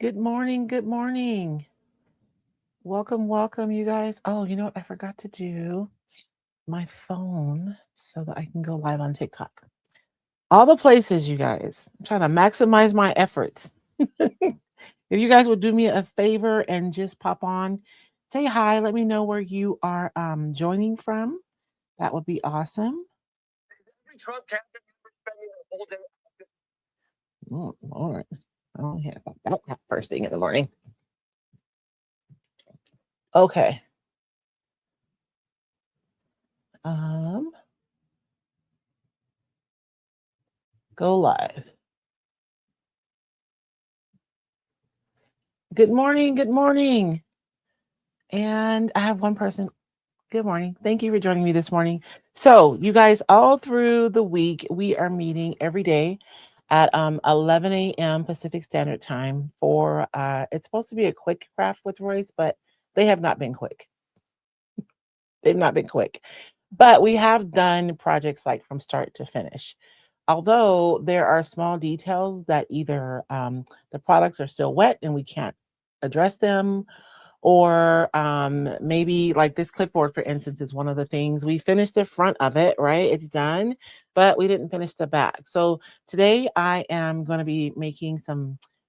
Good morning. Good morning. Welcome, welcome, you guys. Oh, you know what? I forgot to do my phone so that I can go live on TikTok. All the places, you guys. I'm trying to maximize my efforts. If you guys would do me a favor and just pop on, say hi, let me know where you are joining from. That would be awesome. Oh, Lord. I don't hear about that first thing in the morning. Okay. Um, go live. Good morning. Good morning. And I have one person. Good morning. Thank you for joining me this morning. So, you guys, all through the week, we are meeting every day at 11 a.m. Pacific Standard Time for it's supposed to be a quick craft with Royce, but they have not been quick. They've not been quick. But we have done projects like from start to finish. Although there are small details that either the products are still wet and we can't address them, or maybe like this clipboard, for instance, is one of the things. We finished the front of it, right? It's done, but we didn't finish the back. So today I am going to be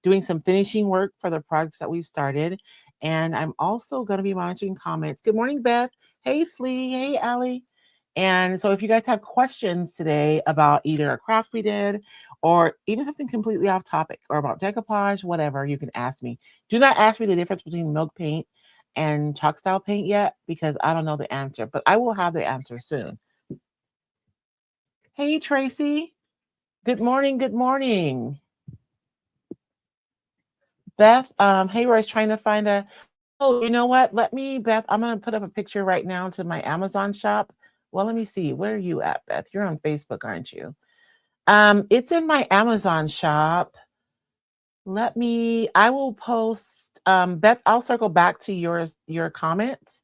doing some finishing work for the projects that we've started. And I'm also going to be monitoring comments. Good morning, Beth. Hey, Slee. Hey, Allie. And so if you guys have questions today about either a craft we did or even something completely off topic or about decoupage, whatever, you can ask me. Do not ask me the difference between milk paint and chalk style paint yet because I don't know the answer, but I will have the answer soon. Hey, Tracy. Good morning. Good morning. Beth, hey, Royce, trying to find a. Oh, you know what? Beth, I'm going to put up a picture right now to my Amazon shop. Well, let me see. Where are you at, Beth? You're on Facebook, aren't you? It's in my Amazon shop. I will post, Beth, I'll circle back to your comments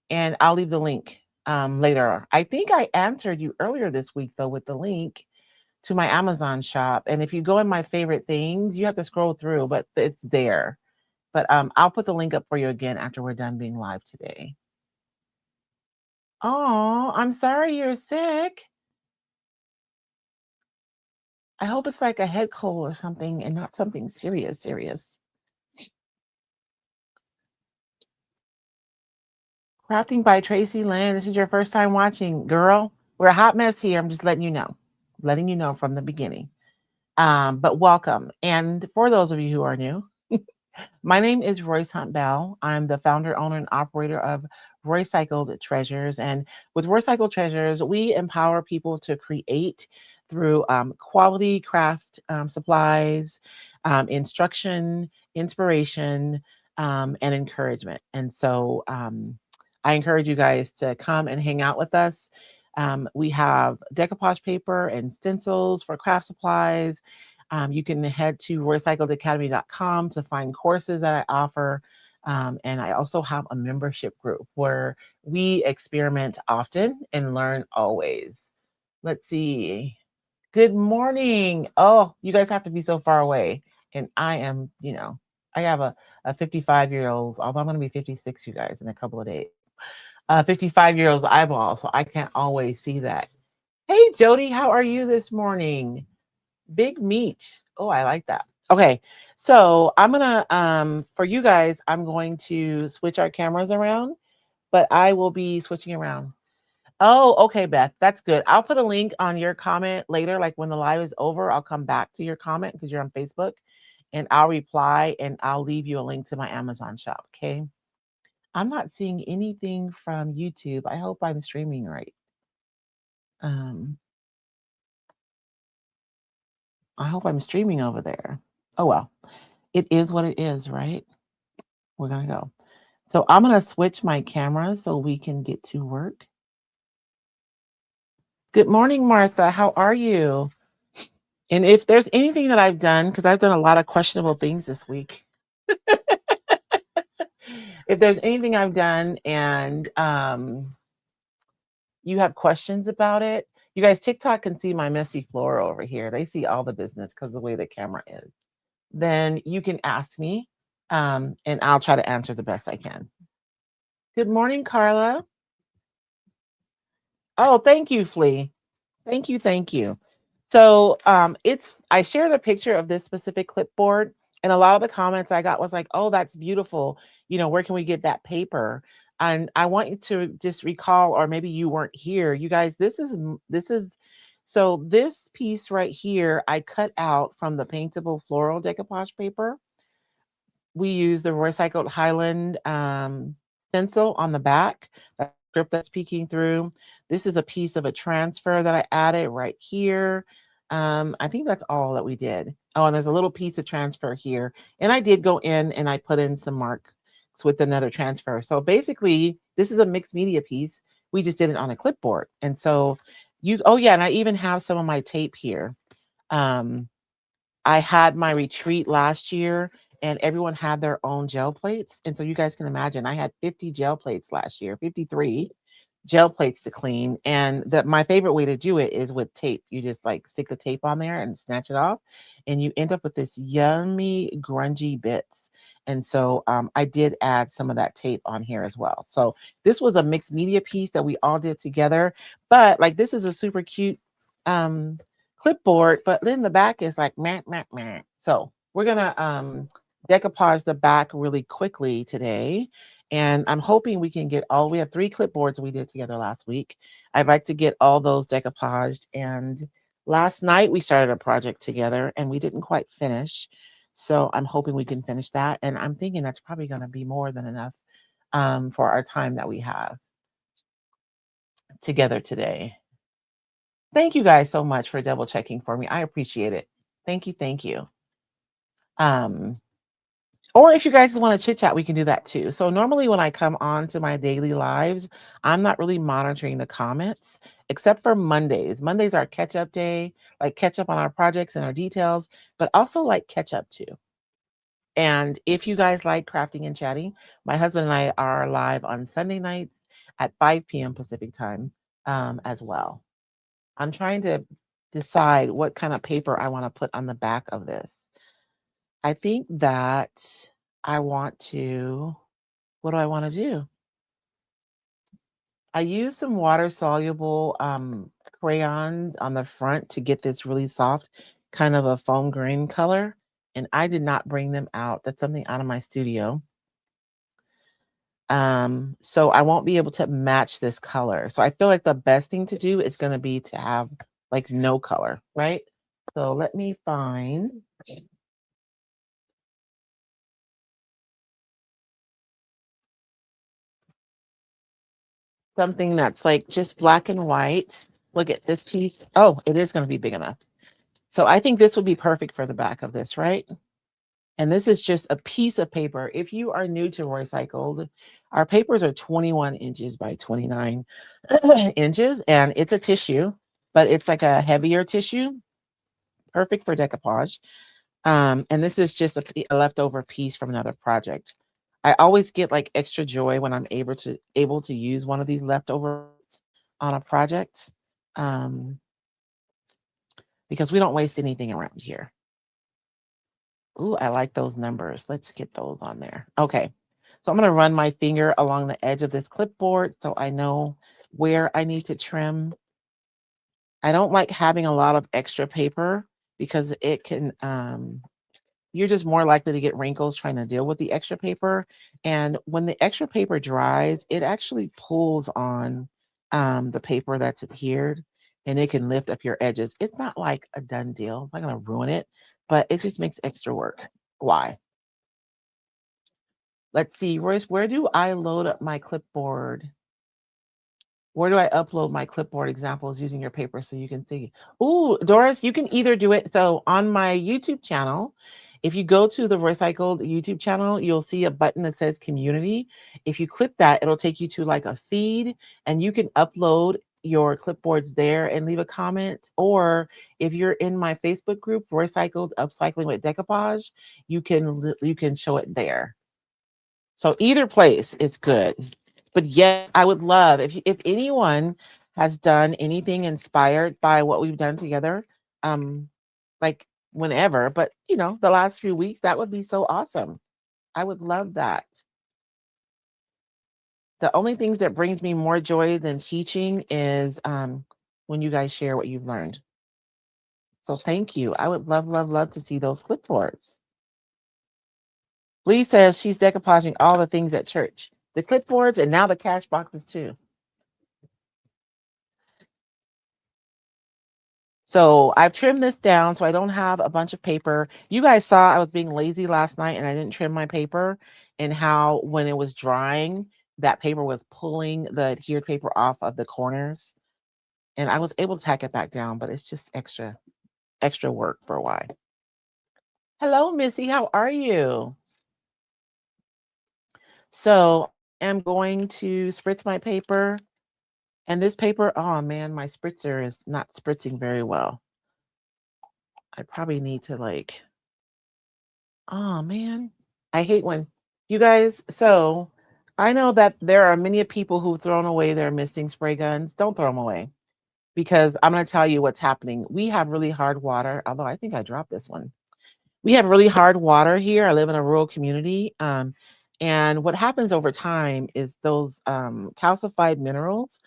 and I'll leave the link later. I think I answered you earlier this week though with the link to my Amazon shop. And if you go in my favorite things, you have to scroll through, but it's there. But I'll put the link up for you again after we're done being live today. Oh, I'm sorry you're sick. I hope it's like a head cold or something and not something serious. Crafting by Tracy Lynn. This is your first time watching. Girl, we're a hot mess here. I'm just letting you know. Letting you know from the beginning. But welcome. And for those of you who are new, my name is Royce Hunt Bell. I'm the founder, owner, and operator of Roycycled Treasures. And with Roycycled Treasures, we empower people to create through quality craft supplies, instruction, inspiration, and encouragement. And so I encourage you guys to come and hang out with us. We have decoupage paper and stencils for craft supplies. You can head to roycycledacademy.com to find courses that I offer. And I also have a membership group where we experiment often and learn always. Let's see. Good morning. Oh, you guys have to be so far away. And I am, I have a 55-year-old, although I'm going to be 56, you guys, in a couple of days. 55-year-old's eyeball, so I can't always see that. Hey, Jody, how are you this morning? Big meat. Oh, I like that. Okay, so I'm gonna for you guys, I'm going to switch our cameras around, but I will be switching around. Oh, okay, Beth, that's good. I'll put a link on your comment later, like when the live is over. I'll come back to your comment because you're on Facebook, and I'll reply and I'll leave you a link to my Amazon shop. Okay. I'm not seeing anything from YouTube. I hope I'm streaming right. Um, I hope I'm streaming over there. Oh well, it is what it is, right? We're gonna go. So I'm gonna switch my camera so we can get to work. Good morning, Martha. How are you? And if there's anything that I've done, because I've done a lot of questionable things this week. If there's anything I've done and you have questions about it, you guys, TikTok can see my messy floor over here. They see all the business because of the way the camera is. then you can ask me, and I'll try to answer the best I can. Good morning, Carla. Oh, thank you, Flea. Thank you, thank you. So it's I shared a picture of this specific clipboard, and a lot of the comments I got was like, "Oh, that's beautiful. You know, where can we get that paper?" And I want you to just recall, or maybe you weren't here. You guys, this is so this piece right here I cut out from the paintable floral decoupage paper. We use the Roycycled Highland stencil on the back, that script that's peeking through. This is a piece of a transfer that I added right here. I think that's all that we did. Oh, and there's a little piece of transfer here. And I did go in and I put in some marks with another transfer. So basically, this is a mixed media piece. We just did it on a clipboard. And so oh yeah, and I even have some of my tape here. Um, I had my retreat last year and everyone had their own gel plates. And so you guys can imagine I had 50 gel plates last year, 53 gel plates to clean. And my favorite way to do it is with tape. You just like stick the tape on there and snatch it off, and you end up with this yummy, grungy bits. And so I did add some of that tape on here as well. So this was a mixed media piece that we all did together. But like this is a super cute clipboard, but then the back is like meh, meh, meh. So we're gonna decoupage the back really quickly today. And I'm hoping we can get we have 3 clipboards we did together last week. I'd like to get all those decoupaged. And last night we started a project together and we didn't quite finish. So I'm hoping we can finish that. And I'm thinking that's probably going to be more than enough for our time that we have together today. Thank you guys so much for double checking for me. I appreciate it. Thank you. Thank you. Or if you guys want to chit chat, we can do that too. So normally when I come on to my daily lives, I'm not really monitoring the comments except for Mondays. Mondays are catch up day, like catch up on our projects and our details, but also like catch up too. And if you guys like crafting and chatting, my husband and I are live on Sunday nights at 5 p.m. Pacific time as well. I'm trying to decide what kind of paper I want to put on the back of this. I think that I want to, what do I want to do? I used some water soluble crayons on the front to get this really soft, kind of a foam green color. And I did not bring them out. That's something out of my studio. So I won't be able to match this color. So I feel like the best thing to do is going to be to have like no color, right? So let me find something that's like just black and white. Look at this piece. Oh, it is going to be big enough. So I think this would be perfect for the back of this, right? And this is just a piece of paper. If you are new to Roycycled, our papers are 21 inches by 29 inches, and it's a tissue, but it's like a heavier tissue, perfect for decoupage. And this is just a leftover piece from another project. I always get like extra joy when I'm able to use one of these leftovers on a project, because we don't waste anything around here. Ooh, I like those numbers. Let's get those on there. Okay. So I'm going to run my finger along the edge of this clipboard so I know where I need to trim. I don't like having a lot of extra paper because it can, you're just more likely to get wrinkles trying to deal with the extra paper. And when the extra paper dries, it actually pulls on the paper that's adhered and it can lift up your edges. It's not like a done deal. I'm not going to ruin it, but it just makes extra work. Why? Let's see, Royce, where do I load up my clipboard? Where do I upload my clipboard examples using your paper so you can see? Ooh, Doris, you can either do it. So on my YouTube channel, if you go to the Roycycled YouTube channel, you'll see a button that says community. If you click that, it'll take you to like a feed and you can upload your clipboards there and leave a comment. Or if you're in my Facebook group, Roycycled Upcycling with Decoupage, you can show it there. So either place is good. But yes, I would love if anyone has done anything inspired by what we've done together, like whenever, but the last few weeks, that would be so awesome. I would love that. The only thing that brings me more joy than teaching is when you guys share what you've learned. So thank you. I would love, love, love to see those clipboards. Lee says she's decoupaging all the things at church, the clipboards, and now the cash boxes too. So I've trimmed this down so I don't have a bunch of paper. You guys saw I was being lazy last night and I didn't trim my paper, and how when it was drying, that paper was pulling the adhered paper off of the corners. And I was able to tack it back down, but it's just extra work for a while. Hello, Missy. How are you? So I'm going to spritz my paper. And this paper, oh man, my spritzer is not spritzing very well. I probably need to oh man. I hate when you guys, so I know that there are many people who've thrown away their misting spray guns. Don't throw them away, because I'm going to tell you what's happening. We have really hard water, although I think I dropped this one. We have really hard water here. I live in a rural community. And what happens over time is those calcified minerals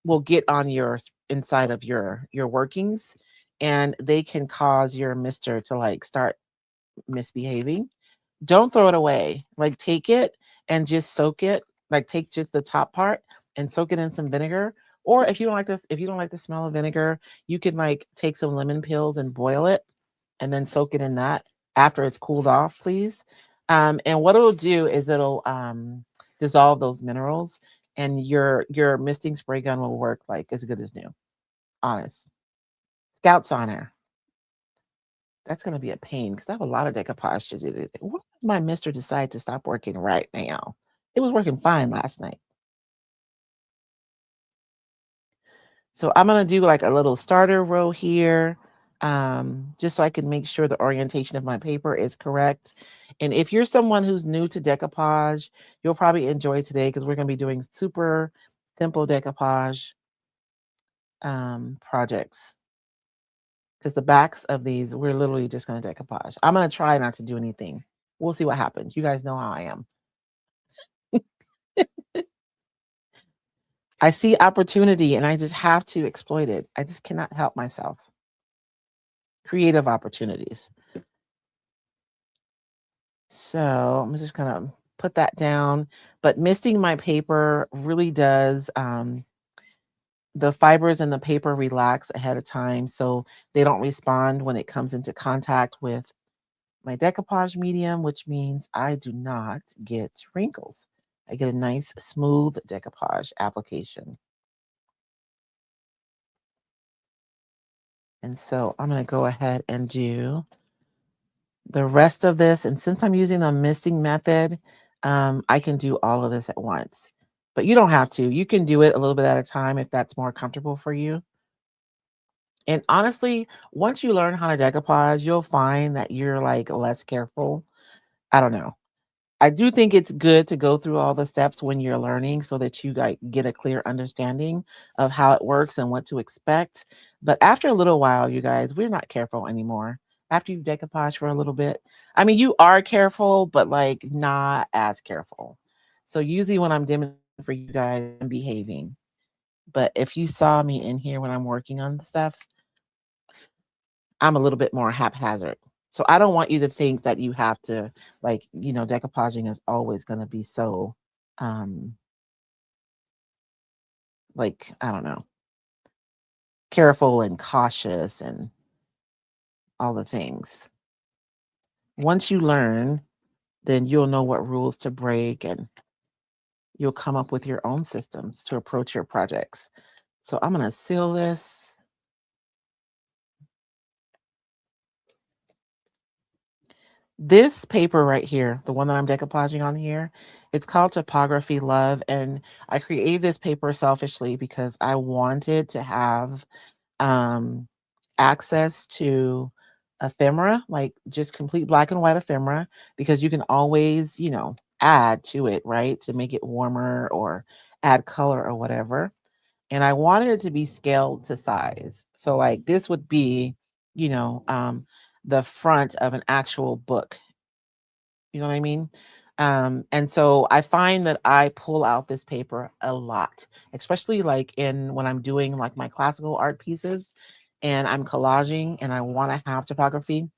will get on your inside of your workings, and they can cause your mister to start misbehaving. Don't throw it away. Take it and just soak it. Take just the top part and soak it in some vinegar. Or if you don't like this, if you don't like the smell of vinegar, you can take some lemon peels and boil it and then soak it in that after it's cooled off, please. And what it'll do is it'll dissolve those minerals, and your misting spray gun will work as good as new. Honest. Scouts honor. That's going to be a pain because I have a lot of decoupage to do today. What if my mister decide to stop working right now? It was working fine last night. So I'm going to do a little starter row here, just so I can make sure the orientation of my paper is correct. And if you're someone who's new to decoupage, you'll probably enjoy today because we're going to be doing super simple decoupage projects. Because the backs of these, we're literally just going to decoupage. I'm going to try not to do anything. We'll see what happens. You guys know how I am. I see opportunity and I just have to exploit it. I just cannot help myself. Creative opportunities. So I'm just going to put that down. But misting my paper really does, the fibers in the paper relax ahead of time so they don't respond when it comes into contact with my decoupage medium, which means I do not get wrinkles. I get a nice smooth decoupage application. And so I'm going to go ahead and do the rest of this. And since I'm using the misting method, I can do all of this at once. But you don't have to. You can do it a little bit at a time if that's more comfortable for you. And honestly, once you learn how to decoupage, you'll find that you're less careful. I don't know. I do think it's good to go through all the steps when you're learning so that you get a clear understanding of how it works and what to expect. But after a little while, you guys, we're not careful anymore. After you've decoupaged for a little bit, I mean, you are careful, but not as careful. So usually when I'm dimming for you guys, I'm behaving. But if you saw me in here when I'm working on the stuff, I'm a little bit more haphazard. So I don't want you to think that you have to decoupaging is always going to be so um I don't know, careful and cautious and all the things. Once you learn, then you'll know what rules to break, and you'll come up with your own systems to approach your projects. So I'm going to seal this. This paper right here, the one that I'm decoupaging on here, it's called Topography Love. And I created this paper selfishly because I wanted to have access to ephemera, just complete black and white ephemera, because you can always, add to it, right? To make it warmer or add color or whatever. And I wanted it to be scaled to size. So this would be, you know, the front of an actual book. You know what I mean? And so I find that I pull out this paper a lot, especially like in when I'm doing like my classical art pieces and I'm collaging and I want to have typography.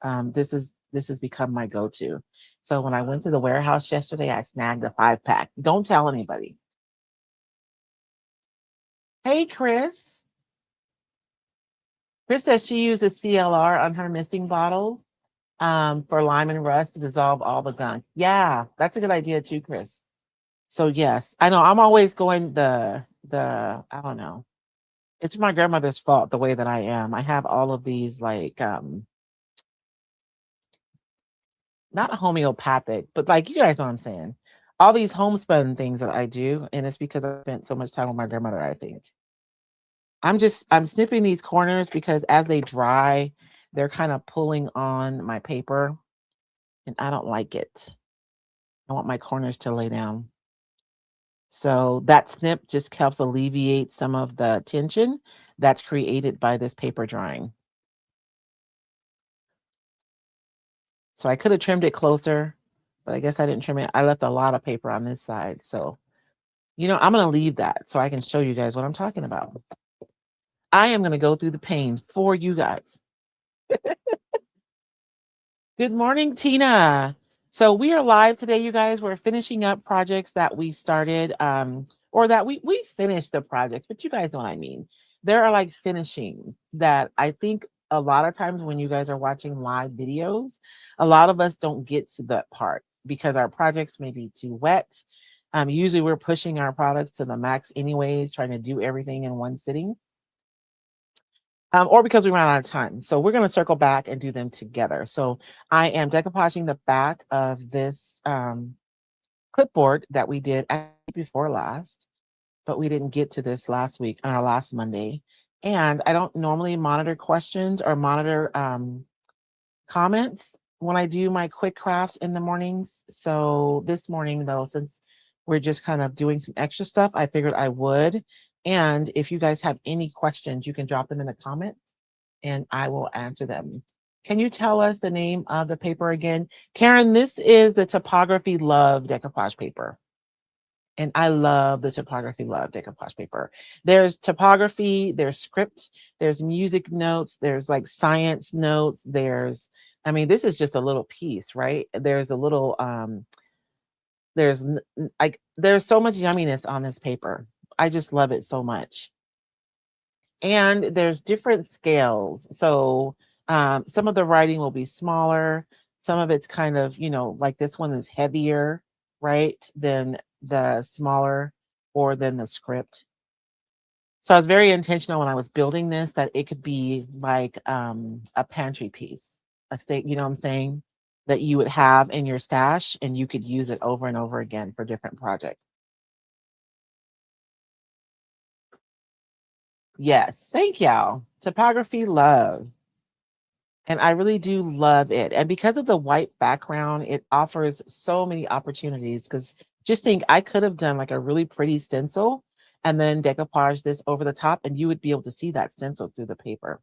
This has become my go-to. So when I went to the warehouse yesterday, I snagged a 5-pack. Don't tell anybody. Hey, Chris. Chris says she uses CLR on her misting bottle for lime and rust to dissolve all the gunk. Yeah, that's a good idea too, Chris. So yes, I know I'm always going the I don't know. It's my grandmother's fault the way that I am. I have all of these like not homeopathic, but like you guys know what I'm saying. All these homespun things that I do, and it's because I spent so much time with my grandmother, I think. I'm snipping these corners because as they dry, they're kind of pulling on my paper and I don't like it. I want my corners to lay down. So that snip just helps alleviate some of the tension that's created by this paper drying. So I could have trimmed it closer, but I guess I didn't trim it. I left a lot of paper on this side. So, I'm going to leave that so I can show you guys what I'm talking about. I am going to go through the pain for you guys. Good morning, Tina. So we are live today, you guys. We're finishing up projects that we started, or that we finished the projects, but you guys know what I mean. There are like finishings that I think a lot of times when you guys are watching live videos, a lot of us don't get to that part because our projects may be too wet. Usually we're pushing our products to the max anyways, trying to do everything in one sitting. Or because we ran out of time. So we're going to circle back and do them together. So I am decoupaging the back of this clipboard that we did before last, but we didn't get to this last week on our last Monday. And I don't normally monitor questions or monitor comments when I do my quick crafts in the mornings. So this morning, though, since we're just kind of doing some extra stuff, I figured I would. And if you guys have any questions, you can drop them in the comments and I will answer them. Can you tell us the name of the paper again? Karen, this is the Typography Love Decoupage Paper. And I love the Typography Love Decoupage Paper. There's typography, there's script, there's music notes, there's like science notes, this is just a little piece, right? There's a little, there's so much yumminess on this paper. I just love it so much. And there's different scales. So some of the writing will be smaller. Some of it's kind of, like this one is heavier, right, than the smaller or than the script. So I was very intentional when I was building this that it could be like a pantry piece, a state, you know what I'm saying, that you would have in your stash and you could use it over and over again for different projects. Yes, thank y'all. Typography love. And I really do love it. And because of the white background, it offers so many opportunities. Because just think, I could have done like a really pretty stencil and then decoupage this over the top, and you would be able to see that stencil through the paper.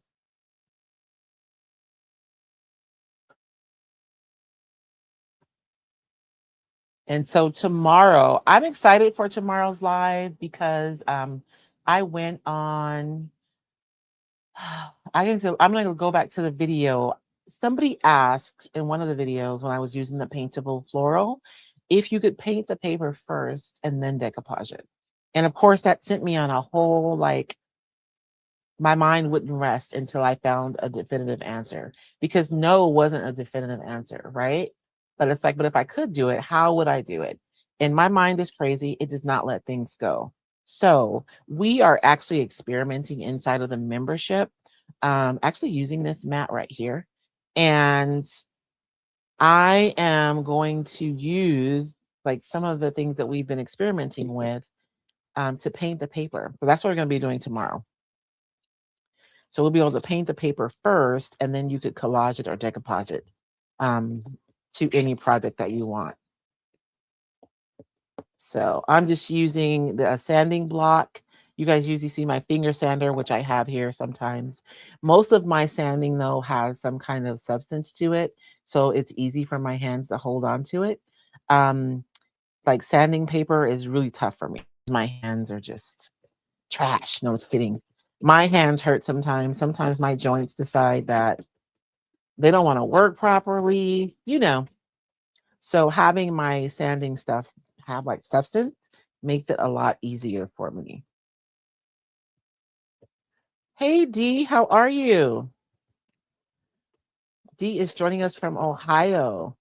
And so tomorrow, I'm excited for tomorrow's live because I went on. I'm going to go back to the video. Somebody asked in one of the videos when I was using the paintable floral if you could paint the paper first and then decoupage it. And of course, that sent me on a whole like my mind wouldn't rest until I found a definitive answer because no wasn't a definitive answer, right? But it's like, but if I could do it, how would I do it? And my mind is crazy. It does not let things go. So we are actually experimenting inside of the membership, actually using this mat right here. And I am going to use like some of the things that we've been experimenting with to paint the paper. So that's what we're going to be doing tomorrow. So we'll be able to paint the paper first, and then you could collage it or decoupage it to any project that you want. So I'm just using the sanding block You guys usually see my finger sander, which I have here sometimes. Most of my sanding, though, has some kind of substance to it, so it's easy for my hands to hold on to it. Like sanding paper is really tough for me. My hands are just trash. No, it's kidding. My hands hurt sometimes. Sometimes my joints decide that they don't want to work properly, you know. So having my sanding stuff have like substance makes it a lot easier for me. Hey D, how are you? D is joining us from Ohio.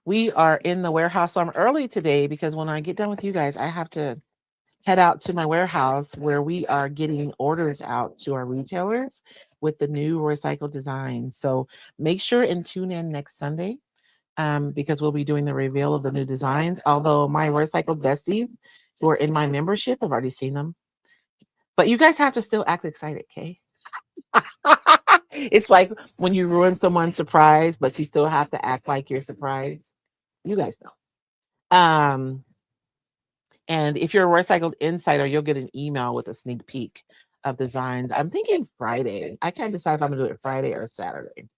We are in the warehouse. So I'm early today because when I get done with you guys, I have to head out to my warehouse where we are getting orders out to our retailers with the new Roycycled design. So make sure and tune in next Sunday because we'll be doing the reveal of the new designs. Although my Roycycled besties who are in my membership have already seen them. But you guys have to still act excited, okay? It's like when you ruin someone's surprise, but you still have to act like you're surprised. You guys know. And if you're a Recycled Insider, you'll get an email with a sneak peek of designs. I'm thinking Friday. I can't decide if I'm gonna do it Friday or Saturday,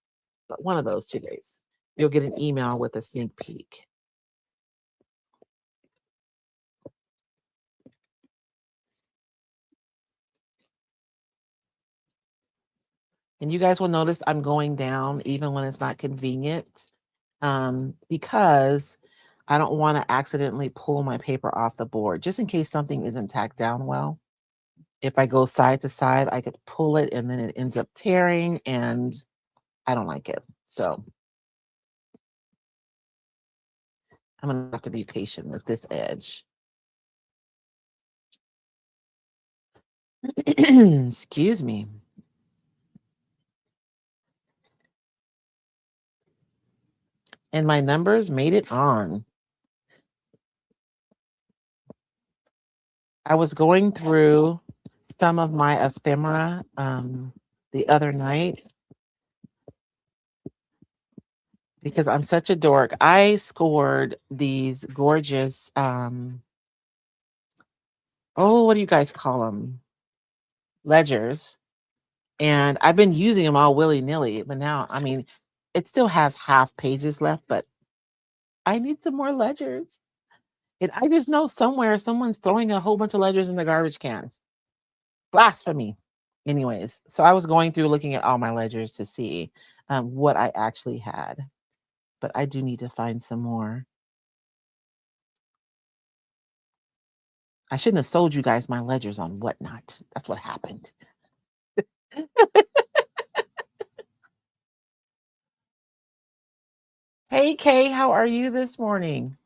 but one of those 2 days. You'll get an email with a sneak peek. And you guys will notice I'm going down even when it's not convenient because I don't want to accidentally pull my paper off the board just in case something isn't tacked down well. If I go side to side, I could pull it and then it ends up tearing and I don't like it. So I'm going to have to be patient with this edge. Excuse me. And my numbers made it on. I was going through some of my ephemera the other night because I'm such a dork. I scored these gorgeous, what do you guys call them? Ledgers. And I've been using them all willy nilly, but now, I mean, it still has half pages left, but I need some more ledgers. And I just know somewhere someone's throwing a whole bunch of ledgers in the garbage cans. Blasphemy. Anyways, so I was going through looking at all my ledgers to see what I actually had, but I do need to find some more. I shouldn't have sold you guys my ledgers on Whatnot. That's what happened. Hey, Kay, how are you this morning?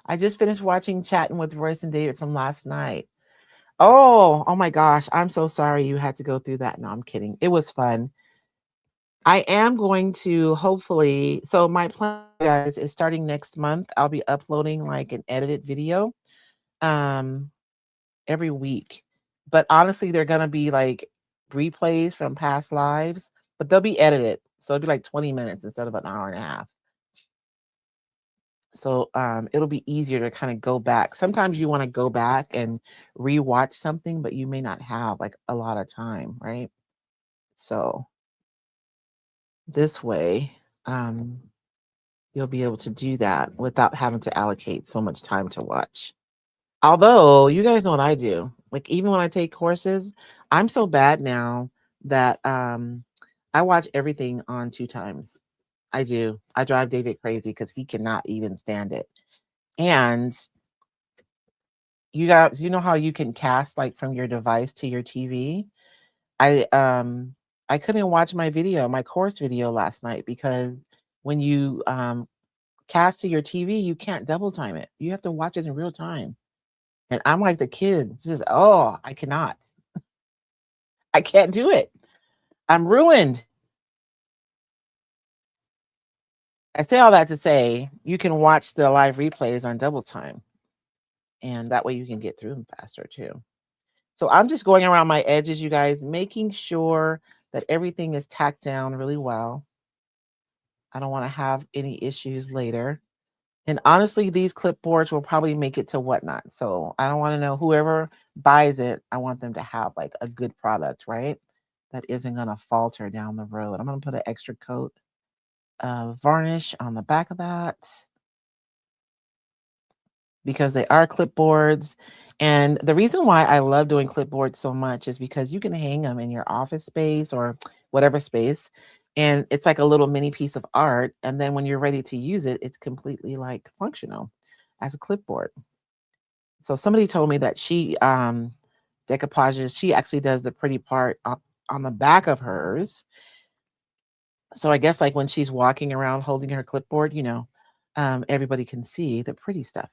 I just finished watching Chattin with Royce and David from last night. Oh my gosh. I'm so sorry you had to go through that. No, I'm kidding. It was fun. I am going to hopefully, so my plan, guys, is starting next month. I'll be uploading like an edited video um every week. But honestly, they're gonna be like replays from past lives, but they'll be edited. So it'll be like 20 minutes instead of an hour and a half. So it'll be easier to kind of go back. Sometimes you want to go back and rewatch something, but you may not have like a lot of time, right? So this way, you'll be able to do that without having to allocate so much time to watch. Although you guys know what I do. Like even when I take courses, I'm so bad now that I watch everything on 2 times. I do. I drive David crazy because he cannot even stand it. And you know how you can cast like from your device to your TV? I couldn't watch my course video last night because when you cast to your TV, you can't double time it. You have to watch it in real time. And I'm like the kids, just I cannot. I can't do it. I'm ruined. I say all that to say you can watch the live replays on double time. And that way you can get through them faster too. So I'm just going around my edges, you guys, making sure that everything is tacked down really well. I don't want to have any issues later. And honestly, these clipboards will probably make it to Whatnot. So I don't want to know whoever buys it. I want them to have like a good product, right? That isn't going to falter down the road. I'm going to put an extra coat of varnish on the back of that because they are clipboards. And the reason why I love doing clipboards so much is because you can hang them in your office space or whatever space. And it's like a little mini piece of art. And then when you're ready to use it, it's completely like functional as a clipboard. So somebody told me that she decoupages, she actually does the pretty part on the back of hers. So I guess like when she's walking around holding her clipboard, everybody can see the pretty stuff.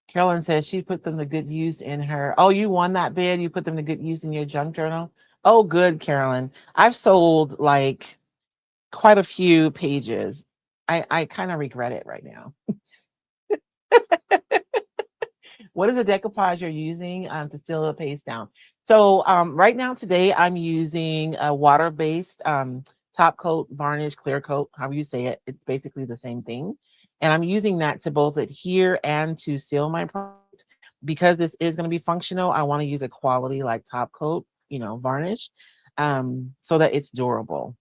Carolyn says she put them to good use in her. Oh, you won that bid. You put them to good use in your junk journal. Oh, good, Carolyn. I've sold like quite a few pages. I kind of regret it right now. What is the decoupage you're using to seal the paste down? So right now today I'm using a water-based top coat, varnish, clear coat, however you say it. It's basically the same thing. And I'm using that to both adhere and to seal my product. Because this is going to be functional, I want to use a quality like top coat, varnish, so that it's durable.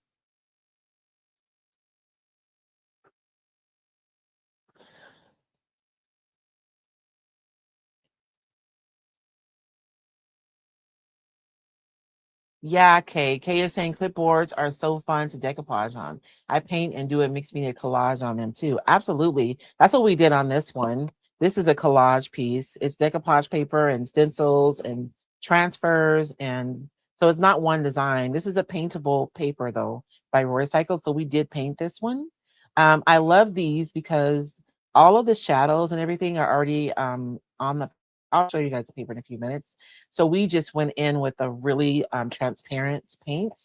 Yeah, Kay. Kay is saying clipboards are so fun to decoupage on. I paint and do a mixed media collage on them too. Absolutely. That's what we did on this one. This is a collage piece. It's decoupage paper and stencils and transfers. And so it's not one design. This is a paintable paper though by Roycycled. So we did paint this one. I love these because all of the shadows and everything are already on the, I'll show you guys the paper in a few minutes. So we just went in with a really transparent paint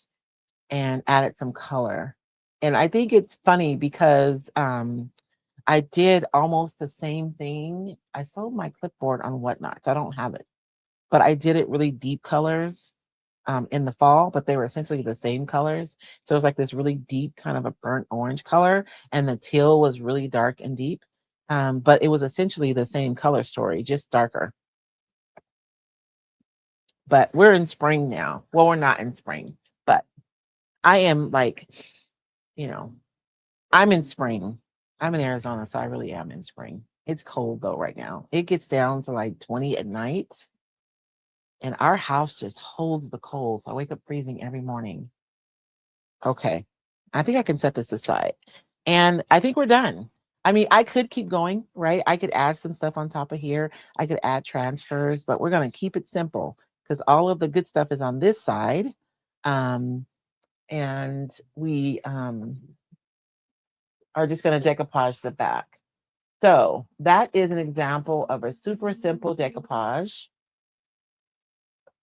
and added some color. And I think it's funny because I did almost the same thing. I sold my clipboard on Whatnot, so I don't have it. But I did it really deep colors in the fall, but they were essentially the same colors. So it was like this really deep kind of a burnt orange color, and the teal was really dark and deep. But it was essentially the same color story, just darker. But we're in spring now. Well, we're not in spring, but I am like, you know, I'm in spring. I'm in Arizona, so I really am in spring. It's cold though right now. It gets down to like 20 at night, and our house just holds the cold. So I wake up freezing every morning. Okay. I think I can set this aside. And I think we're done. I mean, I could keep going, right? I could add some stuff on top of here. I could add transfers, but we're going to keep it simple because all of the good stuff is on this side. Um, and we are just going to decoupage the back. So that is an example of a super simple decoupage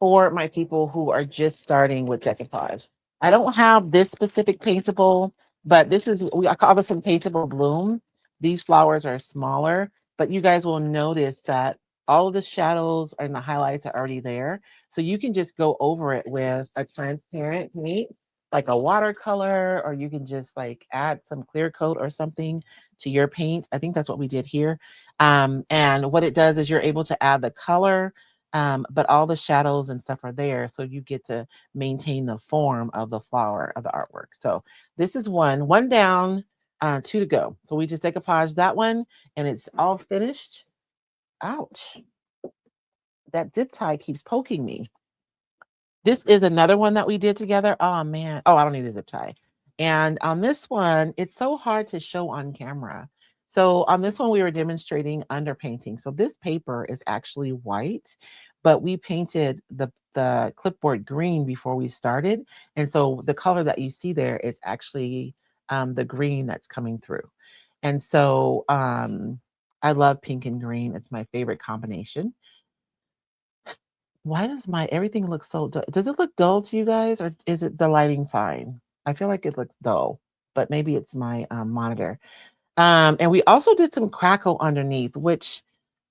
for my people who are just starting with decoupage. I don't have this specific paintable, but this is, I call this a paintable bloom. These flowers are smaller, but you guys will notice that all of the shadows and the highlights are already there. So you can just go over it with a transparent paint, like a watercolor, or you can just like add some clear coat or something to your paint. I think that's what we did here. And what it does is you're able to add the color, but all the shadows and stuff are there. So you get to maintain the form of the flower of the artwork. So this is one down, two to go. So we just decoupage that one and it's all finished. Ouch. That zip tie keeps poking me. This is another one that we did together. Oh man. Oh, I don't need a zip tie. And on this one, it's so hard to show on camera. So on this one, we were demonstrating underpainting. So this paper is actually white, but we painted the clipboard green before we started. And so the color that you see there is actually the green that's coming through. And so I love pink and green. It's my favorite combination. Why does my everything look so dull? Does it look dull to you guys, or is it the lighting fine? I feel like it looks dull, but maybe it's my monitor. And we also did some crackle underneath, which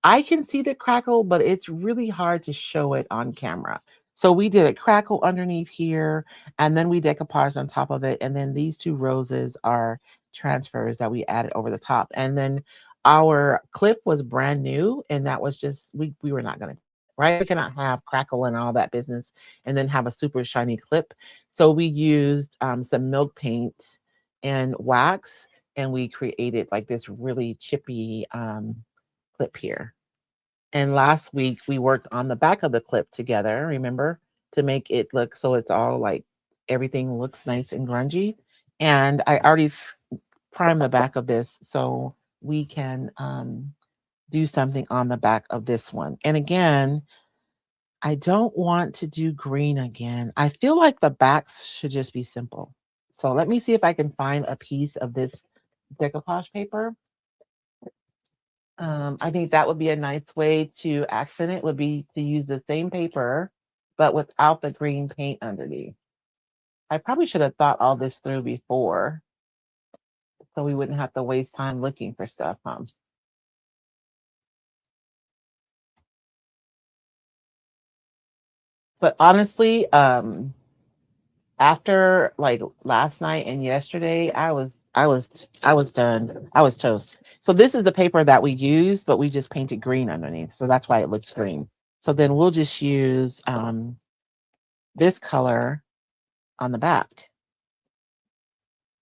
I can see the crackle, but it's really hard to show it on camera. So we did a crackle underneath here, and then we decoupaged on top of it. And then these two roses are transfers that we added over the top. And then our clip was brand new, and that was just we were not gonna, right? We cannot have crackle and all that business and then have a super shiny clip. So we used some milk paint and wax, and we created like this really chippy clip here. And last week we worked on the back of the clip together, remember, to make it look so it's all like everything looks nice and grungy. And I already primed the back of this so we can do something on the back of this one. And again, I don't want to do green again. I feel like the backs should just be simple. So let me see if I can find a piece of this decoupage paper. I think that would be a nice way to accent it, would be to use the same paper, but without the green paint underneath. I probably should have thought all this through before, so we wouldn't have to waste time looking for stuff, huh? But honestly, after like last night and yesterday, I was done. I was toast. So this is the paper that we use, but we just painted green underneath. So that's why it looks green. So then we'll just use this color on the back.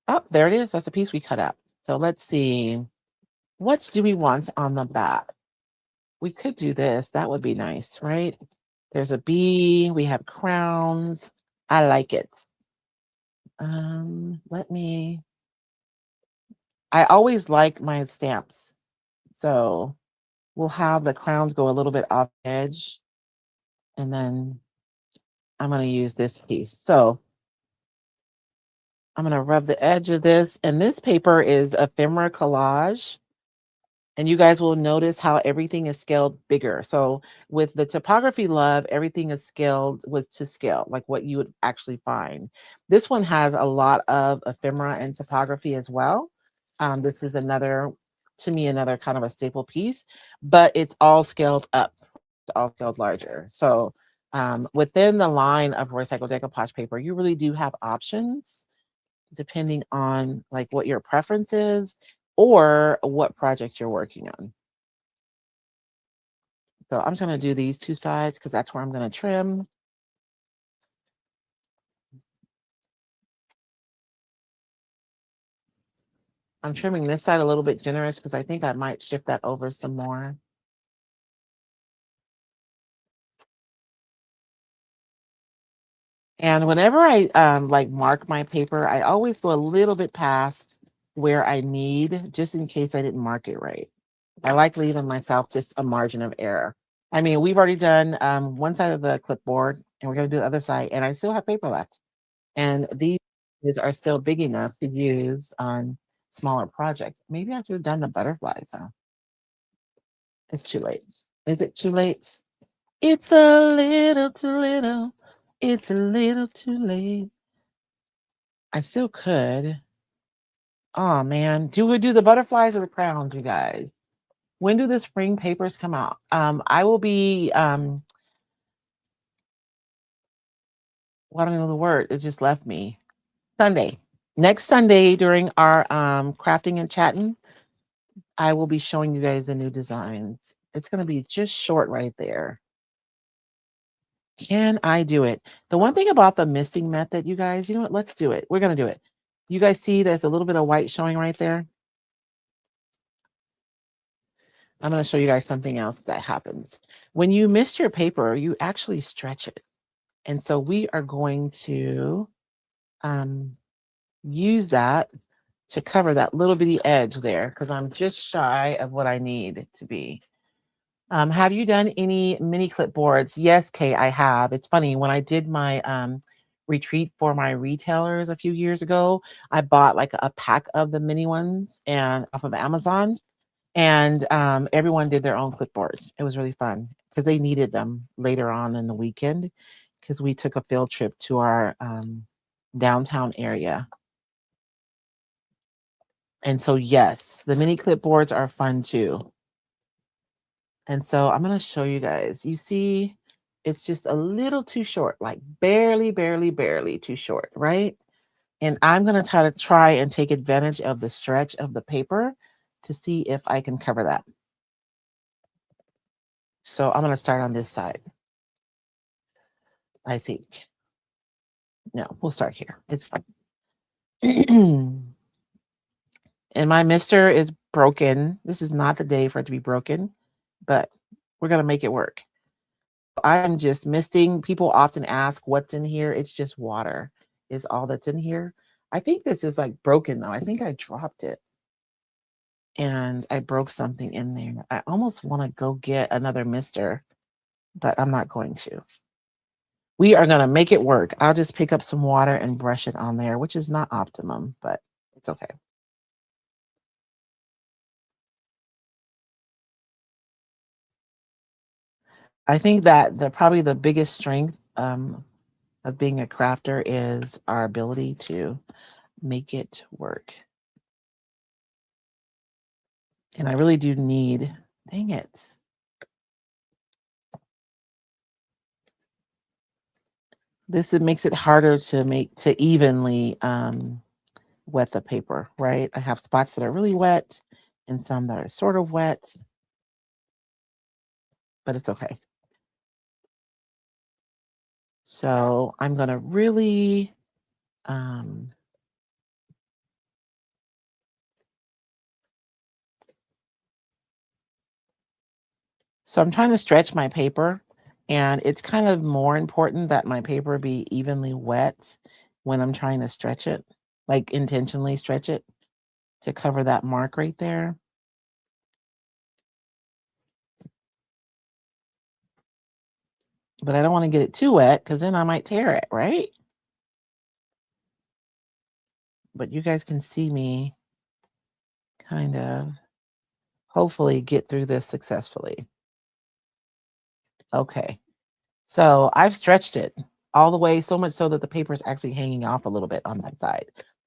Oh, there it is. That's a piece we cut out. So let's see. What do we want on the back? We could do this. That would be nice, right? There's a bee. We have crowns. I like it. Let me. I always like my stamps. So we'll have the crowns go a little bit off the edge. And then I'm going to use this piece. So I'm going to rub the edge of this. And this paper is ephemera collage. And you guys will notice how everything is scaled bigger. So with the typography love, everything is scaled was to scale, like what you would actually find. This one has a lot of ephemera and typography as well. This is another, to me, another kind of a staple piece, but it's all scaled up, it's all scaled larger. So within the line of Roycycled Decoupage Paper, you really do have options depending on like what your preference is or what project you're working on. So I'm just going to do these two sides because that's where I'm going to trim. I'm trimming this side a little bit generous because I think I might shift that over some more. And whenever I like mark my paper, I always go a little bit past where I need, just in case I didn't mark it right. I like leaving myself just a margin of error. I mean, we've already done one side of the clipboard and we're going to do the other side, and I still have paper left. And these are still big enough to use on smaller projects. Maybe I should have done the butterflies, huh? It's too late. Is it too late? It's a little too little. It's a little too late. I still could. Oh man. Do we do the butterflies or the crowns, you guys? When do the spring papers come out? I will be well, I don't know the word. It just left me. Sunday. Next Sunday during our crafting and chatting, I will be showing you guys the new designs. It's gonna be just short right there. Can I do it? The one thing about the misting method, you guys, you know what? Let's do it. We're going to do it. You guys see there's a little bit of white showing right there. I'm going to show you guys something else that happens. When you mist your paper, you actually stretch it. And so we are going to use that to cover that little bitty edge there because I'm just shy of what I need it to be. Have you done any mini clipboards? Yes, Kay, I have. It's funny, when I did my retreat for my retailers a few years ago, I bought like a pack of the mini ones and off of Amazon, and everyone did their own clipboards. It was really fun because they needed them later on in the weekend because we took a field trip to our downtown area. And so, yes, the mini clipboards are fun too. And so I'm going to show you guys. You see, it's just a little too short, like barely, barely, barely too short, right? And I'm going to try and take advantage of the stretch of the paper to see if I can cover that. So I'm going to start on this side. I think. No, we'll start here. It's fine. And my mister is broken. This is not the day for it to be broken, but we're going to make it work. I'm just misting. People often ask what's in here. It's just water is all that's in here. I think this is like broken though. I think I dropped it and I broke something in there. I almost want to go get another mister, but I'm not going to. We are going to make it work. I'll just pick up some water and brush it on there, which is not optimum, but it's okay. I think that probably the biggest strength of being a crafter is our ability to make it work. And I really do need, dang it. This makes it harder to evenly wet the paper, right? I have spots that are really wet and some that are sort of wet, but it's okay. So I'm gonna really so I'm trying to stretch my paper, and it's kind of more important that my paper be evenly wet when I'm trying to stretch it, like intentionally stretch it to cover that mark right there. But I don't want to get it too wet because then I might tear it, right? But you guys can see me kind of hopefully get through this successfully. Okay. So I've stretched it all the way, so much so that the paper is actually hanging off a little bit on that side.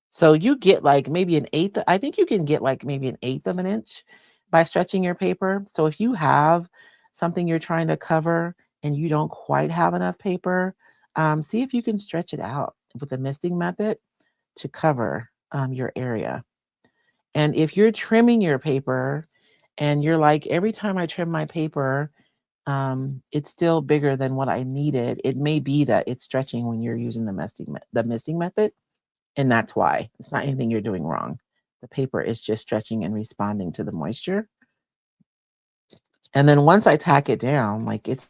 So you get like maybe an eighth. I think you can get like maybe an eighth of an inch by stretching your paper. So if you have something you're trying to cover and you don't quite have enough paper, see if you can stretch it out with the misting method to cover your area. And if you're trimming your paper and you're like, every time I trim my paper, it's still bigger than what I needed, it may be that it's stretching when you're using the misting method. And that's why. It's not anything you're doing wrong. The paper is just stretching and responding to the moisture. And then once I tack it down, like it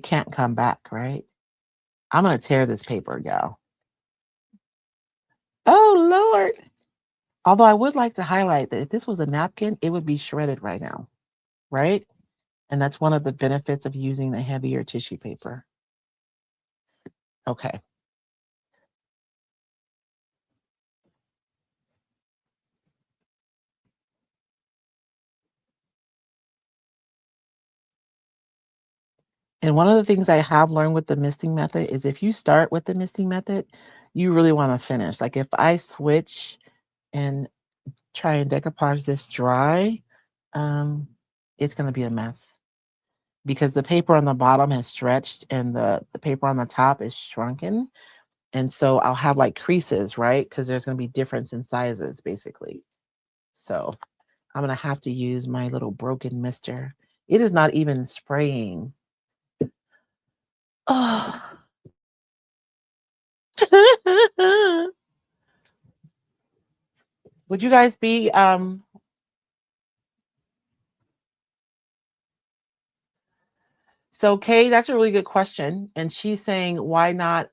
can't come back, right? I'm gonna tear this paper, y'all. Oh Lord. Although I would like to highlight that if this was a napkin, it would be shredded right now, right? And that's one of the benefits of using the heavier tissue paper. Okay. And one of the things I have learned with the misting method is if you start with the misting method, you really want to finish. Like if I switch and try and decoupage this dry, it's going to be a mess because the paper on the bottom has stretched and the paper on the top is shrunken. And so I'll have like creases, right? Because there's going to be difference in sizes basically. So I'm going to have to use my little broken mister. It is not even spraying. Oh. Would you guys be so Kay, that's a really good question. And she's saying why not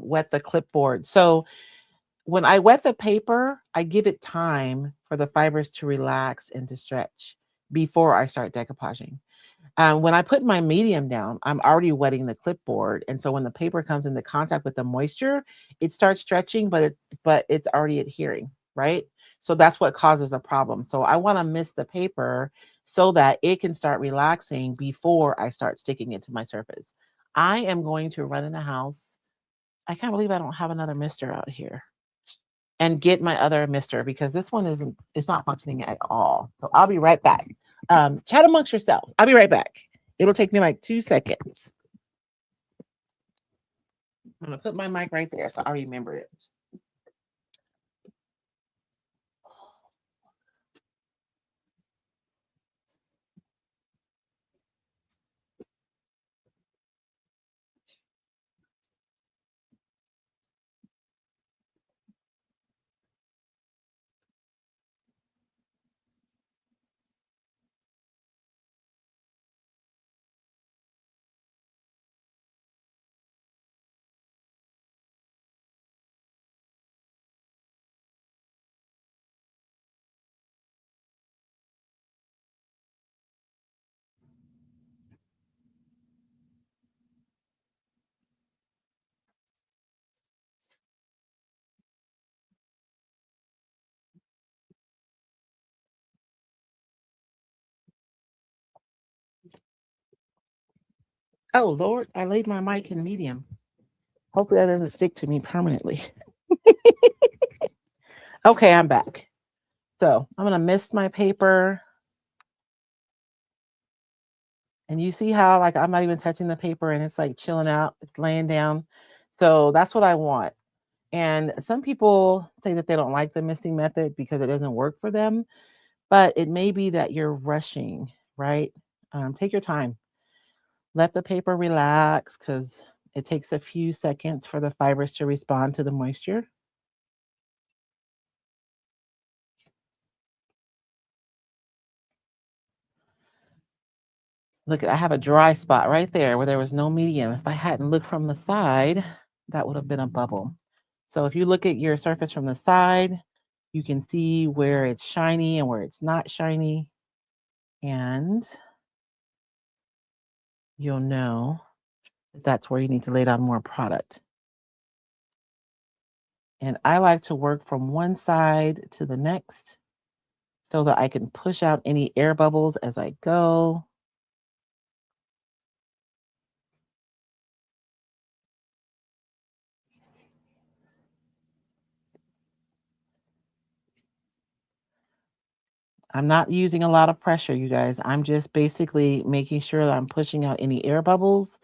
wet the clipboard? So when I wet the paper, I give it time for the fibers to relax and to stretch before I start decoupaging. When I put my medium down, I'm already wetting the clipboard, and so when the paper comes into contact with the moisture, it starts stretching, but it's already adhering, right? So that's what causes the problem. So I want to mist the paper so that it can start relaxing before I start sticking it to my surface. I am going to run in the house. I can't believe I don't have another mister out here. And get my other mister because this one it's not functioning at all. So I'll be right back. Chat amongst yourselves. I'll be right back. It'll take me like 2 seconds. I'm going to put my mic right there so I remember it. Oh, Lord, I laid my mic in medium. Hopefully that doesn't stick to me permanently. Okay, I'm back. So I'm going to mist my paper. And you see how like I'm not even touching the paper and it's like chilling out, it's laying down. So that's what I want. And some people say that they don't like the misting method because it doesn't work for them, but it may be that you're rushing, right? Take your time. Let the paper relax because it takes a few seconds for the fibers to respond to the moisture. Look, I have a dry spot right there where there was no medium. If I hadn't looked from the side, that would have been a bubble. So if you look at your surface from the side, you can see where it's shiny and where it's not shiny. And you'll know that that's where you need to lay down more product. And I like to work from one side to the next so that I can push out any air bubbles as I go. I'm not using a lot of pressure, you guys. I'm just basically making sure that I'm pushing out any air bubbles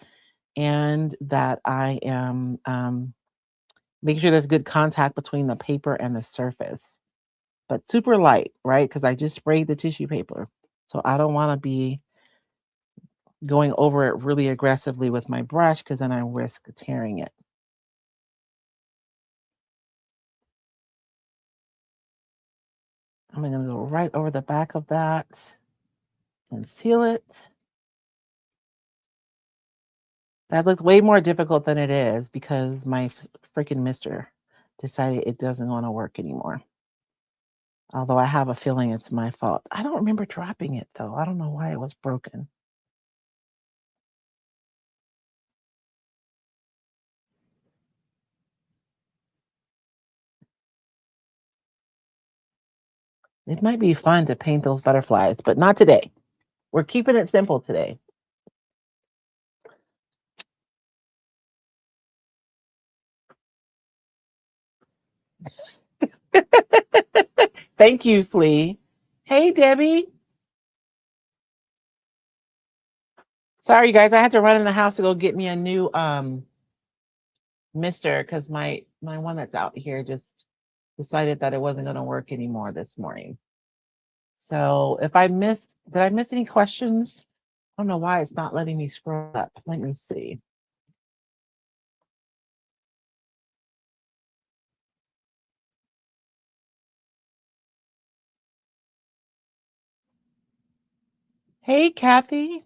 and that I am making sure there's good contact between the paper and the surface. But super light, right? Because I just sprayed the tissue paper. So I don't want to be going over it really aggressively with my brush because then I risk tearing it. I'm going to go right over the back of that and seal it. That looks way more difficult than it is because my freaking mister decided it doesn't want to work anymore. Although I have a feeling it's my fault. I don't remember dropping it though. I don't know why it was broken. It might be fun to paint those butterflies, but not today. We're keeping it simple today. Thank you, Flea. Hey, Debbie. Sorry, you guys. I had to run in the house to go get me a new mister because my one that's out here just decided that it wasn't going to work anymore this morning. So if did I miss any questions? I don't know why it's not letting me scroll up. Let me see. Hey, Kathy.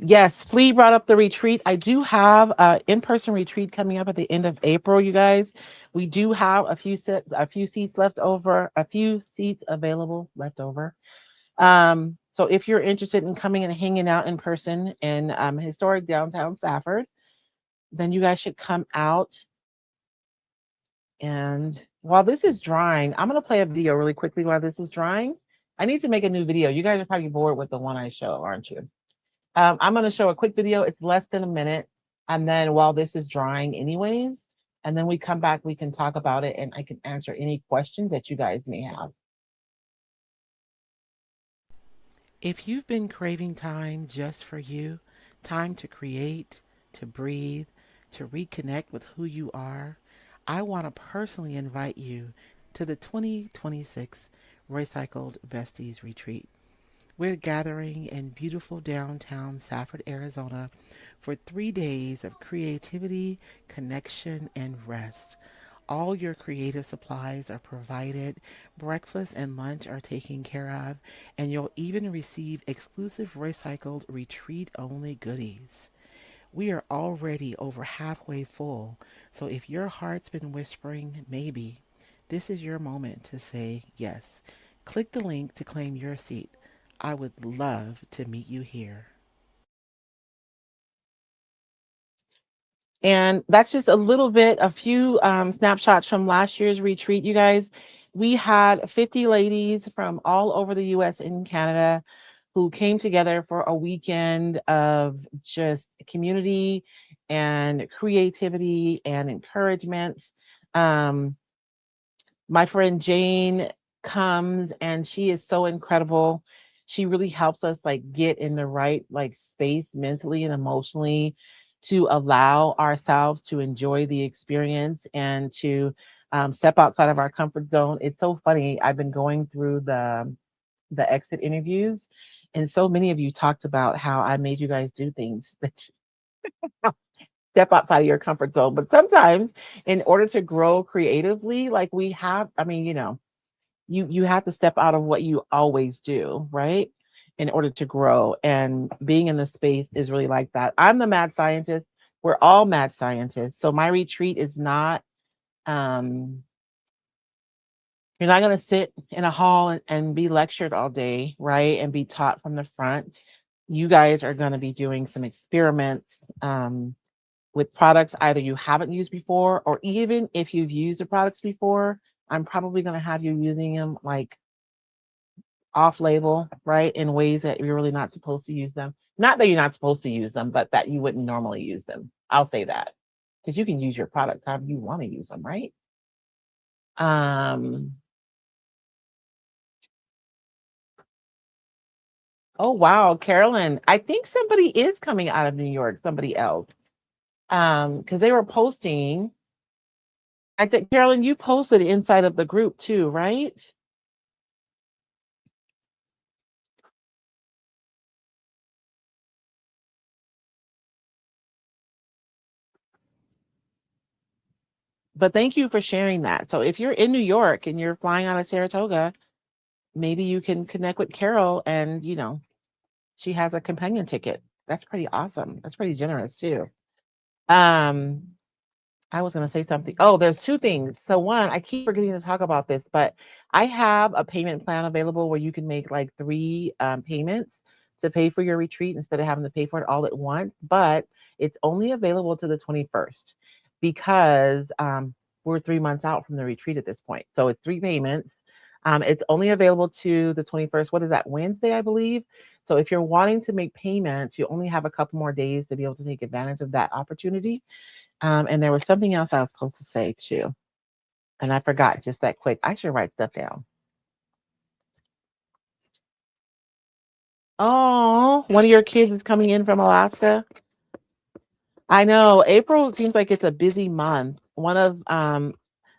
Yes, Flea brought up the retreat. I do have an in-person retreat coming up at the end of April, you guys. We do have a few seats left over, a few seats available left over. So if you're interested in coming and hanging out in person in historic downtown Safford, then you guys should come out. And while this is drying, I'm going to play a video really quickly while this is drying. I need to make a new video. You guys are probably bored with the one I show, aren't you? I'm going to show a quick video. It's less than a minute. And then while this is drying anyways, and then we come back, we can talk about it and I can answer any questions that you guys may have. If you've been craving time just for you, time to create, to breathe, to reconnect with who you are, I want to personally invite you to the 2026 Roycycled Besties Retreat. We're gathering in beautiful downtown Safford, Arizona for 3 days of creativity, connection, and rest. All your creative supplies are provided, breakfast and lunch are taken care of, and you'll even receive exclusive recycled retreat only goodies. We are already over halfway full, so if your heart's been whispering maybe, this is your moment to say yes. Click the link to claim your seat. I would love to meet you here. And that's just a little bit, a few snapshots from last year's retreat, you guys. We had 50 ladies from all over the US and Canada who came together for a weekend of just community and creativity and encouragement. Um, my friend Jane comes and she is so incredible. She really helps us like get in the right like space mentally and emotionally to allow ourselves to enjoy the experience and to step outside of our comfort zone. It's so funny. I've been going through the exit interviews, and so many of you talked about how I made you guys do things that step outside of your comfort zone. But sometimes, in order to grow creatively, like we have, I mean, you have to step out of what you always do, right? In order to grow. And being in the space is really like that. I'm the mad scientist. We're all mad scientists. So my retreat is not um you're not going to sit in a hall and be lectured all day, right? And be taught from the front. You guys are going to be doing some experiments with products either you haven't used before, or even if you've used the products before, I'm probably going to have you using them like off label, right? In ways that you're really not supposed to use them. Not that you're not supposed to use them, but that you wouldn't normally use them. I'll say that because you can use your products however you want to use them, right? Um, oh wow, Carolyn. I think somebody is coming out of New York, somebody else. Because they were posting. I think Carolyn, you posted inside of the group too, right? But thank you for sharing that. So if you're in New York and you're flying out of Saratoga, maybe you can connect with Carol and, she has a companion ticket. That's pretty awesome. That's pretty generous too. Um, I was going to say something. Oh, there's two things. So one, I keep forgetting to talk about this, but I have a payment plan available where you can make like three payments to pay for your retreat instead of having to pay for it all at once. But it's only available to the 21st because we're 3 months out from the retreat at this point. So it's three payments. It's only available to the 21st. What is that? Wednesday, I believe. So if you're wanting to make payments, you only have a couple more days to be able to take advantage of that opportunity. And there was something else I was supposed to say too, and I forgot just that quick. I should write stuff down. Oh, one of your kids is coming in from Alaska. I know April seems like it's a busy month. One of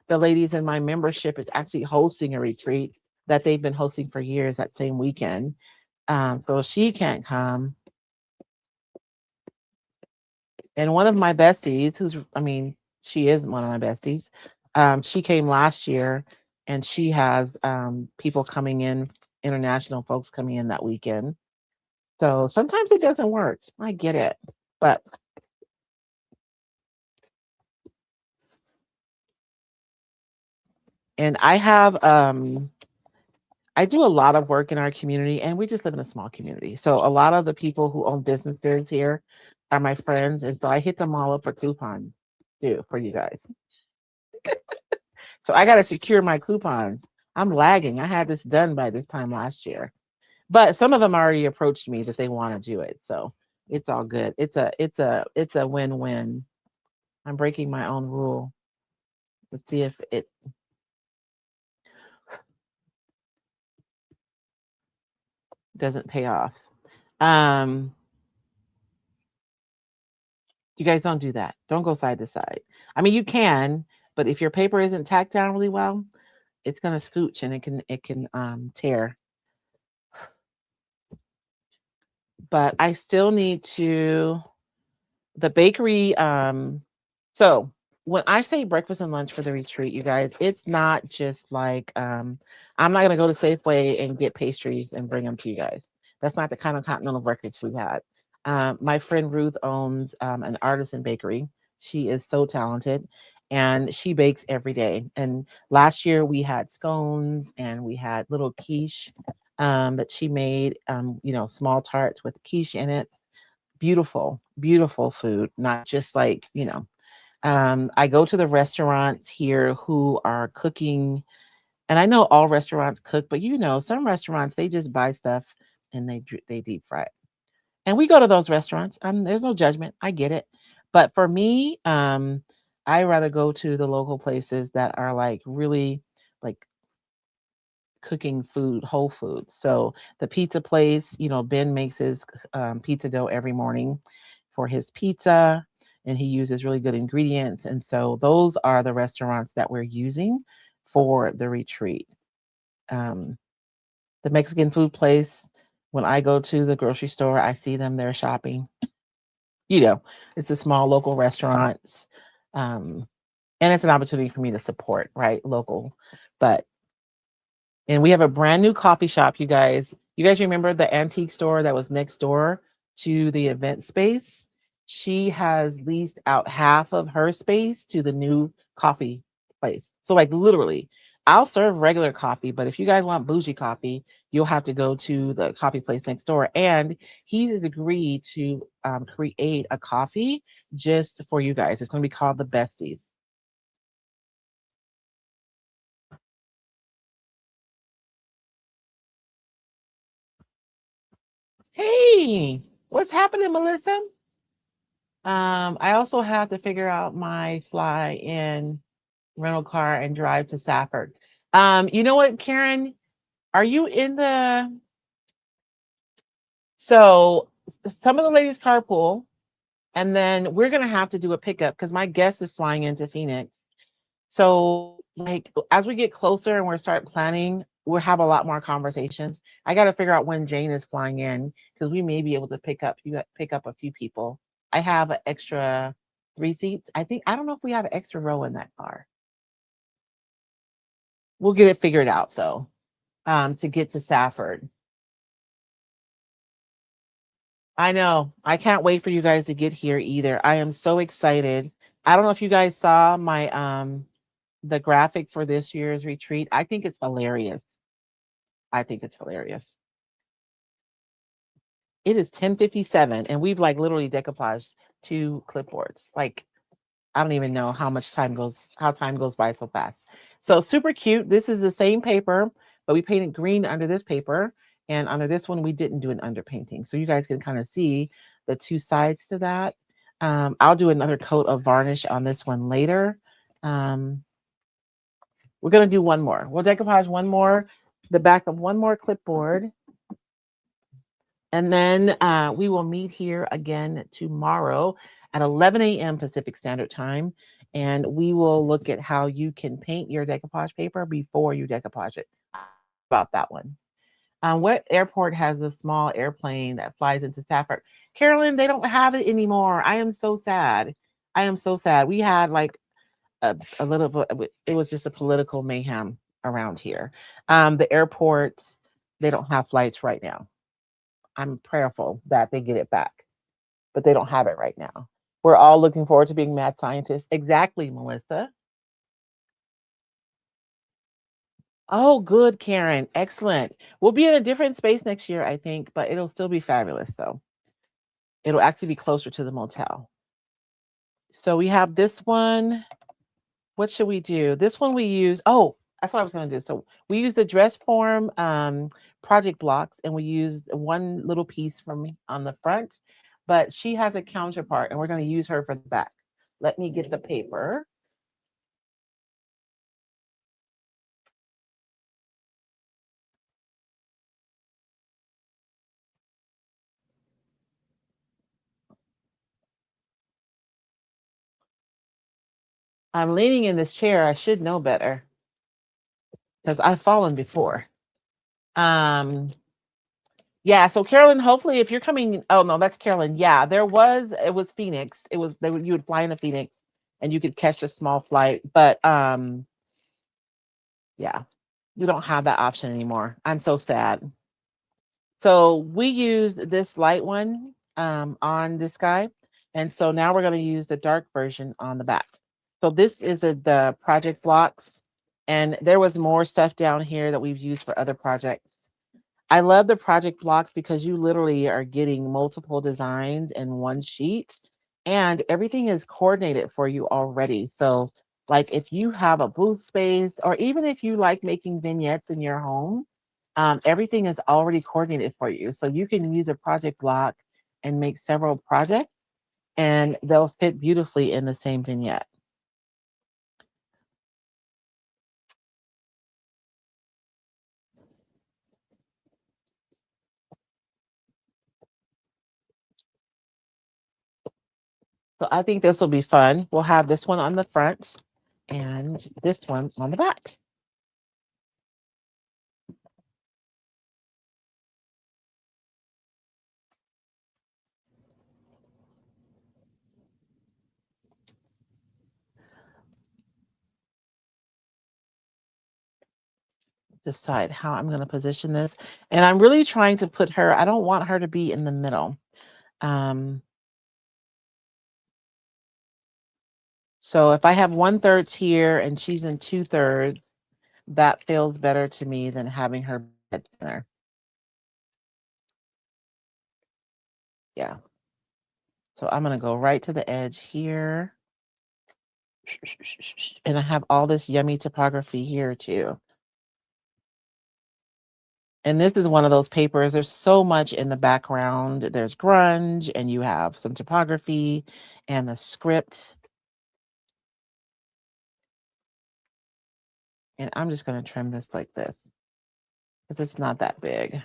the ladies in my membership is actually hosting a retreat that they've been hosting for years that same weekend. So she can't come. And one of my besties, I mean, she is one of my besties. She came last year, and she has people coming in, international folks coming in that weekend. So sometimes it doesn't work. I get it, but and I do a lot of work in our community, and we just live in a small community. So a lot of the people who own businesses here are my friends, and so I hit them all up for coupons too for you guys. So I got to secure my coupons. I'm lagging. I had this done by this time last year, but some of them already approached me that they want to do it. So it's all good. It's a win-win. I'm breaking my own rule. Let's see if it. doesn't pay off. Um, you guys don't do that. Don't go side to side. I mean, you can, but if your paper isn't tacked down really well, it's gonna scooch and it can tear. But I still need to the bakery. So when I say breakfast and lunch for the retreat, you guys, it's not just like I'm not gonna go to Safeway and get pastries and bring them to you guys. That's not the kind of continental breakfast we've had. My friend Ruth owns an artisan bakery. She is so talented and she bakes every day. And last year we had scones and we had little quiche that she made, small tarts with quiche in it. Beautiful, beautiful food, not just like, I go to the restaurants here who are cooking, and I know all restaurants cook, but some restaurants they just buy stuff and they deep fry it. And we go to those restaurants. There's no judgment. I get it. But for me, I rather go to the local places that are like really like cooking food, whole food. So the pizza place, Ben makes his pizza dough every morning for his pizza, and he uses really good ingredients. And so those are the restaurants that we're using for the retreat. Um, the Mexican food place, when I go to the grocery store, I see them there shopping. You know, it's a small local restaurants. Um, and it's an opportunity for me to support, right? Local. But and we have a brand new coffee shop, you guys. You guys remember the antique store that was next door to the event space? She has leased out half of her space to the new coffee place. So, like, literally, I'll serve regular coffee, but if you guys want bougie coffee, you'll have to go to the coffee place next door. And he has agreed to create a coffee just for you guys. It's going to be called the Besties. Hey, what's happening, Melissa? I also have to figure out my fly in rental car and drive to Safford. You know what, Karen? Are you in the so some of the ladies carpool, and then we're gonna have to do a pickup because my guest is flying into Phoenix. So, like, as we get closer and we start planning, we'll have a lot more conversations. I got to figure out when Jane is flying in because we may be able to pick up a few people. I have an extra 3 seats. I don't know if we have an extra row in that car. We'll get it figured out though. To get to Safford. I know. I can't wait for you guys to get here either. I am so excited. I don't know if you guys saw my the graphic for this year's retreat. I think it's hilarious. I think it's hilarious. It is 10:57 and we've like literally decoupaged 2 clipboards. Like I don't even know how time goes by so fast. So super cute. This is the same paper, but we painted green under this paper. And under this one, we didn't do an underpainting. So you guys can kind of see the 2 sides to that. I'll do another coat of varnish on this one later. Um, we're gonna do one more. We'll decoupage one more, the back of one more clipboard. And then we will meet here again tomorrow at 11 a.m. Pacific Standard Time. And we will look at how you can paint your decoupage paper before you decoupage it. About that one. What airport has a small airplane that flies into Stafford? Carolyn, they don't have it anymore. I am so sad. I am so sad. We had like a little bit, it was just a political mayhem around here. The airport, they don't have flights right now. I'm prayerful that they get it back, but they don't have it right now. We're all looking forward to being mad scientists. Exactly, Melissa. Oh, good, Karen. Excellent. We'll be in a different space next year, I think, but it'll still be fabulous, though. It'll actually be closer to the motel. So we have this one. What should we do? This one we use. Oh, that's what I was going to do. So we use the dress form project blocks, and we use one little piece from me on the front, but she has a counterpart, and we're going to use her for the back. Let me get the paper. I'm leaning in this chair. I should know better because I've fallen before. Um, yeah. So Carolyn, hopefully, if you're coming, oh no, that's Carolyn. Yeah, it was Phoenix. You would fly into Phoenix, and you could catch a small flight, but yeah, you don't have that option anymore. I'm so sad. So we used this light one on this guy, and so now we're going to use the dark version on the back. So this is the project blocks, and there was more stuff down here that we've used for other projects. I love the project blocks because you literally are getting multiple designs in one sheet, and everything is coordinated for you already. So like if you have a booth space, or even if you like making vignettes in your home, everything is already coordinated for you. So you can use a project block and make several projects, and they'll fit beautifully in the same vignette. So I think this will be fun. We'll have this one on the front and this one on the back. Decide how I'm going to position this. And I'm really trying to put her, I don't want her to be in the middle. So if I have 1/3 here and she's in 2/3, that feels better to me than having her dead center. Yeah. So I'm going to go right to the edge here. And I have all this yummy typography here too. And this is one of those papers. There's so much in the background. There's grunge, and you have some typography and the script. And I'm just going to trim this like this because it's not that big.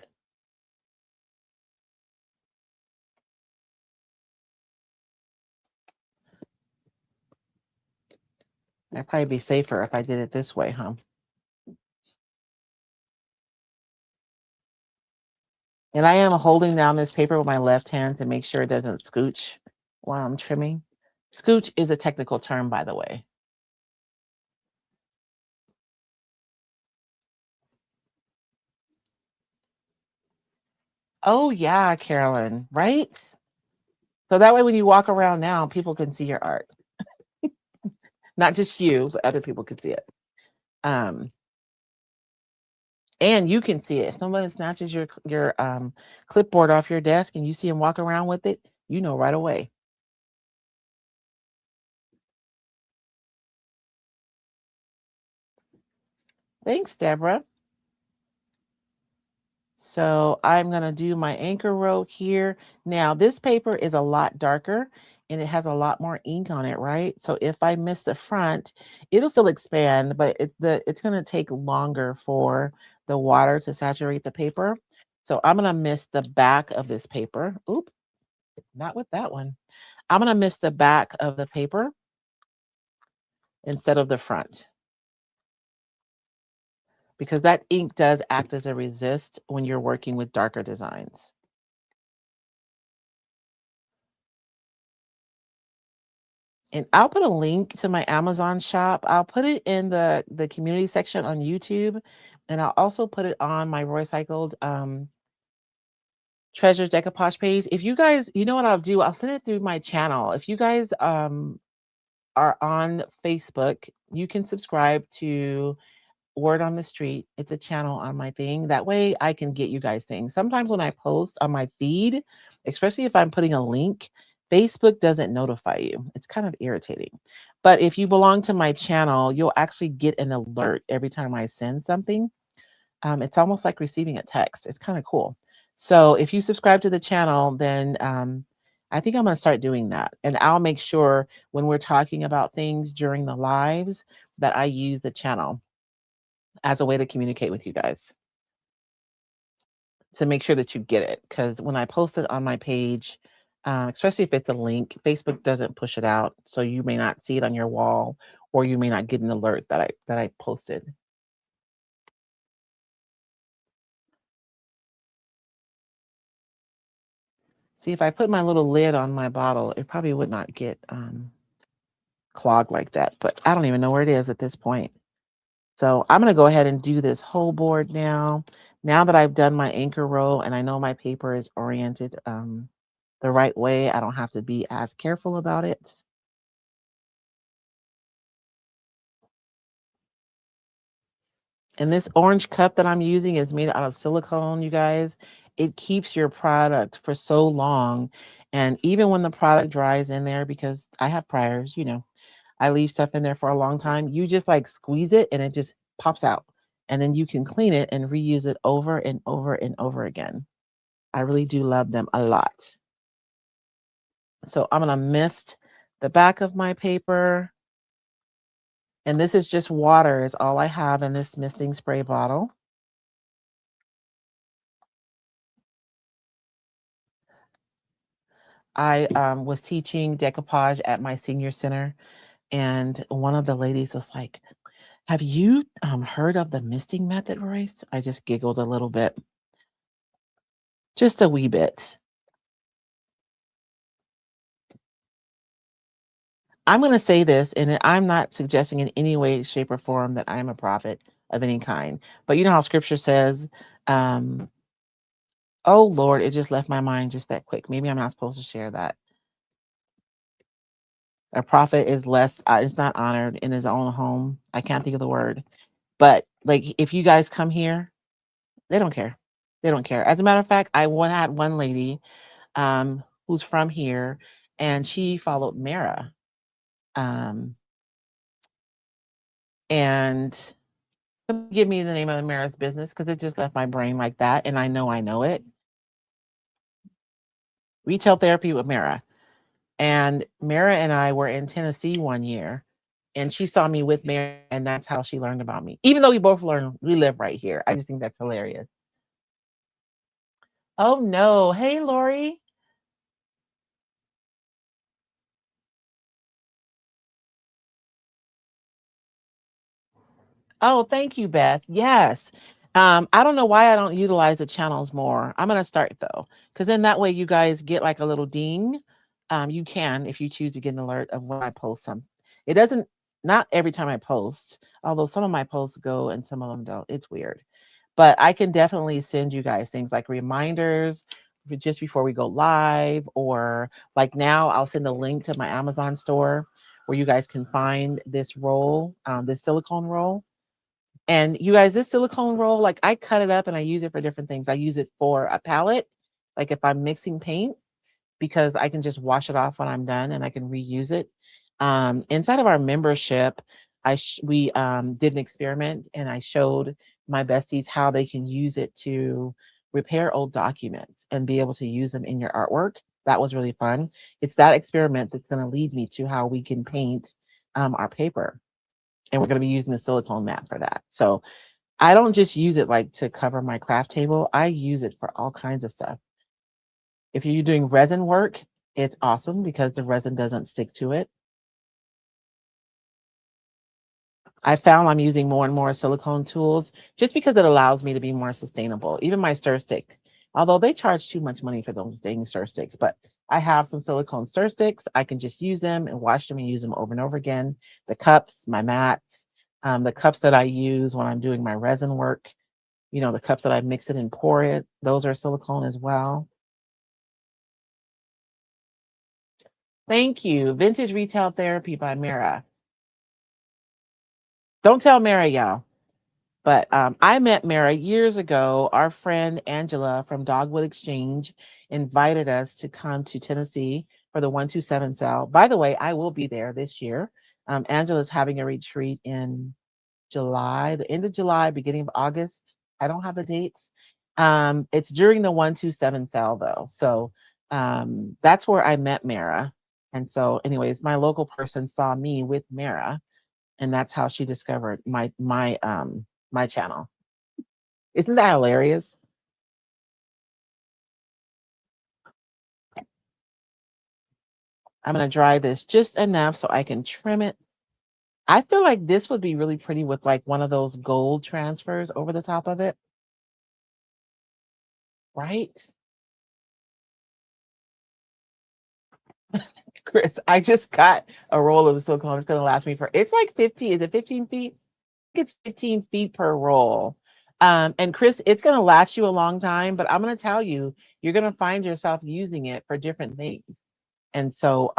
It'd probably be safer if I did it this way, huh? And I am holding down this paper with my left hand to make sure it doesn't scooch while I'm trimming. Scooch is a technical term, by the way. Oh, yeah, Carolyn, right? So that way when you walk around now, people can see your art. Not just you, but other people can see it. And you can see it. If somebody snatches your clipboard off your desk and you see him walk around with it, you know right away. Thanks, Deborah. So I'm going to do my anchor row here. Now, this paper is a lot darker and it has a lot more ink on it, right? So if I miss the front, it'll still expand, but it's going to take longer for the water to saturate the paper. So I'm going to miss the back of this paper. Oop, not with that one. I'm going to miss the back of the paper instead of the front, because that ink does act as a resist when you're working with darker designs. And I'll put a link to my Amazon shop. I'll put it in the community section on YouTube, and I'll also put it on my Roycycled Treasures Decoupage page. If you guys, you know what I'll do? I'll send it through my channel. If you guys are on Facebook, you can subscribe to Word on the Street. It's a channel on my thing. That way I can get you guys things. Sometimes when I post on my feed, especially if I'm putting a link, Facebook doesn't notify you. It's kind of irritating. But if you belong to my channel, you'll actually get an alert every time I send something. It's almost like receiving a text. It's kind of cool. So if you subscribe to the channel, then I think I'm going to start doing that. And I'll make sure when we're talking about things during the lives that I use the channel as a way to communicate with you guys, to make sure that you get it. Because when I post it on my page, especially if it's a link. Facebook doesn't push it out, so you may not see it on your wall, or you may not get an alert that I posted. See, if I put my little lid on my bottle, it probably would not get clogged like that, but I don't even know where it is at this point. So I'm going to go ahead and do this whole board now. Now that I've done my anchor row and I know my paper is oriented the right way, I don't have to be as careful about it. And this orange cup that I'm using is made out of silicone, you guys. It keeps your product for so long. And even when the product dries in there, because I have priors, I leave stuff in there for a long time, you just like squeeze it and it just pops out. And then you can clean it and reuse it over and over and over again. I really do love them a lot. So I'm going to mist the back of my paper. And this is just water is all I have in this misting spray bottle. I was teaching decoupage at my senior center, and one of the ladies was like, "Have you heard of the misting method, Royce?" I just giggled a little bit, just a wee bit. I'm going to say this, and I'm not suggesting in any way, shape, or form that I'm a prophet of any kind. But you know how scripture says, oh Lord, it just left my mind just that quick. Maybe I'm not supposed to share that. A prophet is less, is not honored in his own home. I can't think of the word. But like, if you guys come here, they don't care. They don't care. As a matter of fact, had one lady who's from here, and she followed Mara. Um, and give me the name of Mara's business because it just left my brain like that, and I know it. Retail therapy with Mara. And Mara and I were in Tennessee one year, and she saw me with Mara, and that's how she learned about me. Even though we live right here. I just think that's hilarious. Oh no. Hey, Lori. Oh, thank you, Beth. Yes. I don't know why I don't utilize the channels more. I'm gonna start though, because then that way you guys get like a little ding. You can if you choose to get an alert of when I post some. It doesn't not every time I post, although some of my posts go and some of them don't. It's weird. But I can definitely send you guys things like reminders just before we go live, or like now I'll send a link to my Amazon store where you guys can find this roll, this silicone roll. And you guys, this silicone roll, like I cut it up and I use it for different things. I use it for a palette, like if I'm mixing paint, because I can just wash it off when I'm done and I can reuse it. Inside of our membership, we did an experiment and I showed my besties how they can use it to repair old documents and be able to use them in your artwork. That was really fun. It's that experiment that's going to lead me to how we can paint our paper. And we're going to be using the silicone mat for that. So I don't just use it like to cover my craft table. I use it for all kinds of stuff. If you're doing resin work, it's awesome because the resin doesn't stick to it. I found I'm using more and more silicone tools just because it allows me to be more sustainable. Even my stir stick, although they charge too much money for those dang stir sticks, but I have some silicone stir sticks. I can just use them and wash them and use them over and over again. The cups, my mats, the cups that I use when I'm doing my resin work, the cups that I mix it and pour it, those are silicone as well. Thank you. Vintage Retail Therapy by Mara. Don't tell Mara, y'all. But I met Mara years ago. Our friend Angela from Dogwood Exchange invited us to come to Tennessee for the 127 sale. By the way, I will be there this year. Angela's having a retreat in July, the end of July, beginning of August. I don't have the dates. It's during the 127 sale though. So that's where I met Mara. And so, anyways, my local person saw me with Mara, and that's how she discovered my channel. Isn't that hilarious? I'm going to dry this just enough so I can trim it. I feel like this would be really pretty with like one of those gold transfers over the top of it. Right? Chris, I just got a roll of the silicone. It's going to last me for, it's like 15. Is it 15 feet? I think it's 15 feet per roll. And Chris, it's going to last you a long time, but I'm going to tell you, you're going to find yourself using it for different things. And so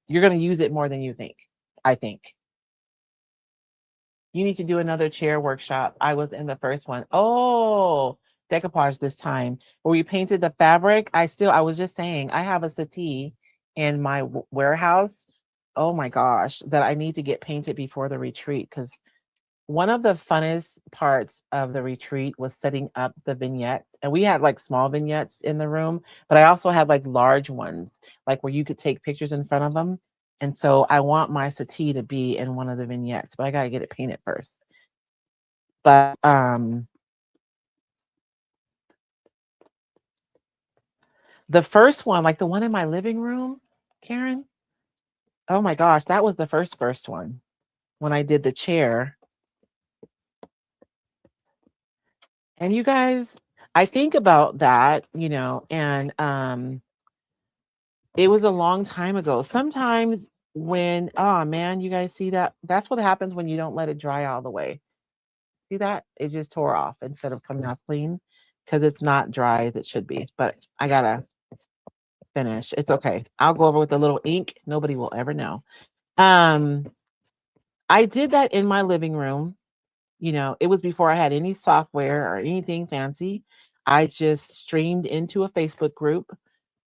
you're going to use it more than you think, I think. You need to do another chair workshop. I was in the first one. Oh, decoupage this time where we painted the fabric. I was just saying, I have a settee in my warehouse. Oh my gosh, that I need to get painted before the retreat because one of the funnest parts of the retreat was setting up the vignettes. And we had like small vignettes in the room, but I also had like large ones, like where you could take pictures in front of them. And so I want my settee to be in one of the vignettes, but I got to get it painted first. But the first one, like the one in my living room, Karen, oh my gosh, that was the first one when I did the chair. And you guys, I think about that, and it was a long time ago. Sometimes when, oh man, you guys see that? That's what happens when you don't let it dry all the way. See that? It just tore off instead of coming off clean because it's not dry as it should be. But I gotta finish. It's okay. I'll go over with a little ink. Nobody will ever know. Um, I did that in my living room. It was before I had any software or anything fancy. I just streamed into a Facebook group.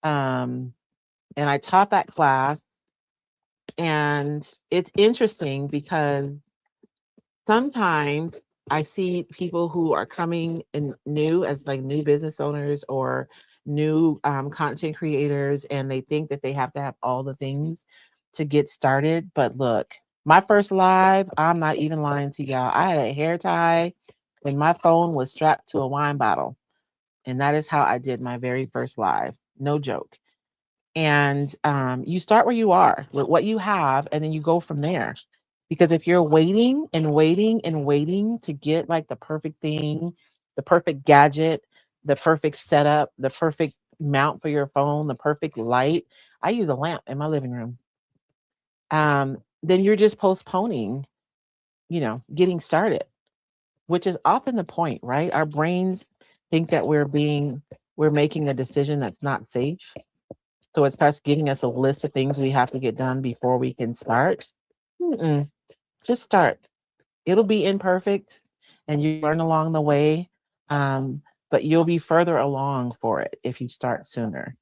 Um, and I taught that class. And it's interesting because sometimes I see people who are coming in new as like new business owners or new content creators, and they think that they have to have all the things to get started. But look, my first live, I'm not even lying to y'all. I had a hair tie and my phone was strapped to a wine bottle. And that is how I did my very first live. No joke. And you start where you are with what you have, and then you go from there. Because if you're waiting and waiting and waiting to get like the perfect thing, the perfect gadget, the perfect setup, the perfect mount for your phone, the perfect light, I use a lamp in my living room. Then you're just postponing, getting started, which is often the point, right? Our brains think that we're making a decision that's not safe, so it starts giving us a list of things we have to get done before we can start. Mm-mm. Just start. It'll be imperfect and you learn along the way. But you'll be further along for it if you start sooner.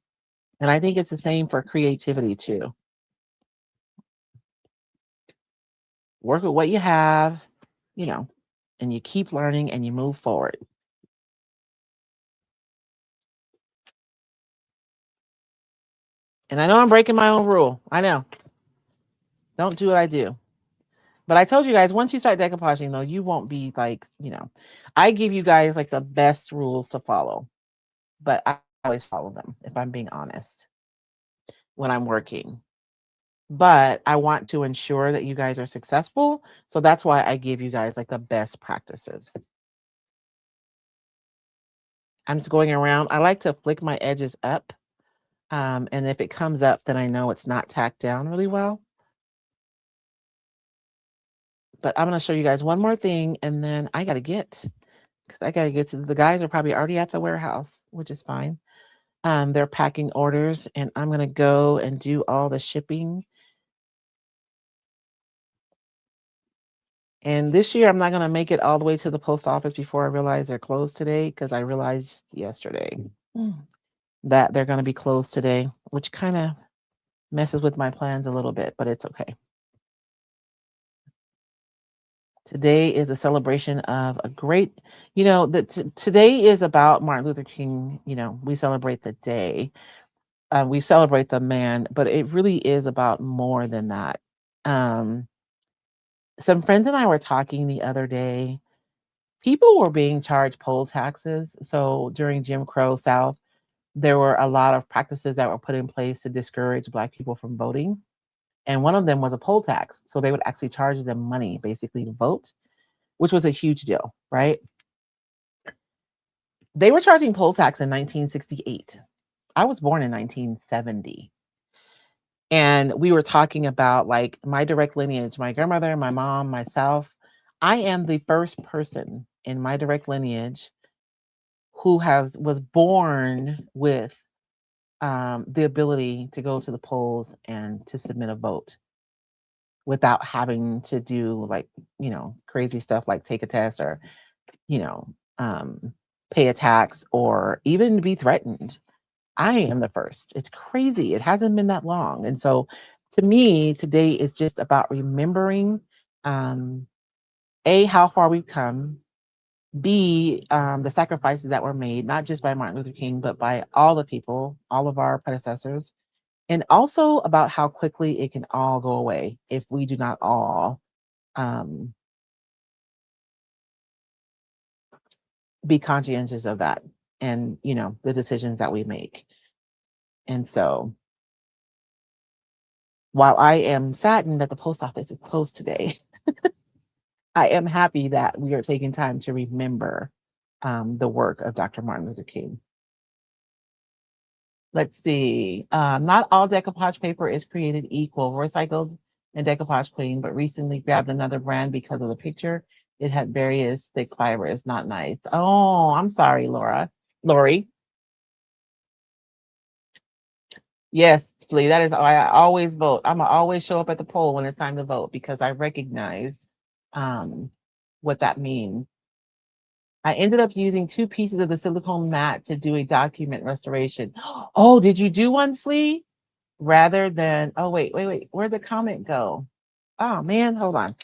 And I think it's the same for creativity too. Work with what you have, you know, and you keep learning and you move forward. And I know I'm breaking my own rule. I know. Don't do what I do. But I told you guys, once you start decoupaging, though, you won't be like, I give you guys like the best rules to follow, but I always follow them if I'm being honest when I'm working. But I want to ensure that you guys are successful. So that's why I give you guys like the best practices. I'm just going around. I like to flick my edges up. And if it comes up, then I know it's not tacked down really well. But I'm going to show you guys one more thing, and then I got to get, because I got to get to, the guys are probably already at the warehouse, which is fine. They're packing orders, and I'm going to go and do all the shipping. And this year, I'm not going to make it all the way to the post office before I realize they're closed today, because I realized yesterday that they're going to be closed today, which kind of messes with my plans a little bit, but it's okay. Today is a celebration of a great, today is about Martin Luther King. We celebrate the day. We celebrate the man, but it really is about more than that. Some friends and I were talking the other day. People were being charged poll taxes. So during Jim Crow South, there were a lot of practices that were put in place to discourage Black people from voting. And one of them was a poll tax. So they would actually charge them money basically to vote, which was a huge deal, right? They were charging poll tax in 1968. I was born in 1970. And we were talking about like my direct lineage, my grandmother, my mom, myself. I am the first person in my direct lineage who was born with the ability to go to the polls and to submit a vote without having to do like, crazy stuff like take a test or, you know, pay a tax or even be threatened. I am the first. It's crazy. It hasn't been that long. And so to me, today is just about remembering um, A, how far we've come, B, the sacrifices that were made, not just by Martin Luther King, but by all the people, all of our predecessors, and also about how quickly it can all go away if we do not all um, be conscientious of that and, the decisions that we make. And so while I am saddened that the post office is closed today, I am happy that we are taking time to remember the work of Dr. Martin Luther King. Let's see. Not all decoupage paper is created equal. Roycycled and Decoupage Queen, but recently grabbed another brand because of the picture. It had various thick fibers. Not nice. Oh, I'm sorry, Lori. Yes, Flea. That is why I always vote. I'm gonna always show up at the poll when it's time to vote because I recognize um, what that means. I ended up using 2 pieces of the silicone mat to do a document restoration. Oh, did you do one, Flea? Rather than, oh, wait. Where'd the comment go? Oh, man, hold on.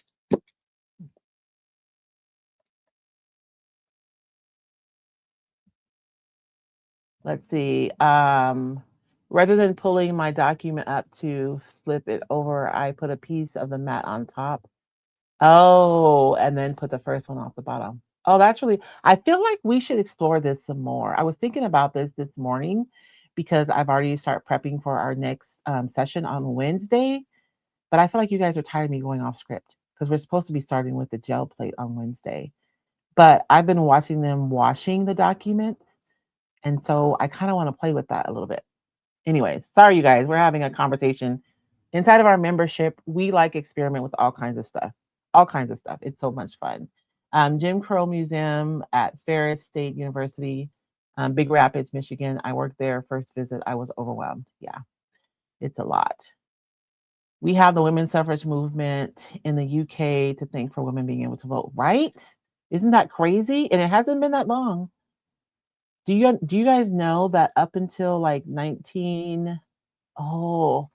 Let's see. Rather than pulling my document up to flip it over, I put a piece of the mat on top. Oh, and then put the first one off the bottom. Oh, that's really, I feel like we should explore this some more. I was thinking about this morning because I've already started prepping for our next session on Wednesday. But I feel like you guys are tired of me going off script because we're supposed to be starting with the gel plate on Wednesday. But I've been watching them washing the documents. And so I kind of want to play with that a little bit. Anyways, sorry, you guys. We're having a conversation inside of our membership. We like experiment with all kinds of stuff, all kinds of stuff. It's so much fun. Jim Crow Museum at Ferris State University, Big Rapids, Michigan. I worked there first visit. I was overwhelmed. Yeah, it's a lot. We have the women's suffrage movement in the UK to thank for women being able to vote, right? Isn't that crazy? And it hasn't been that long. Do you guys know that up until like 19 oh,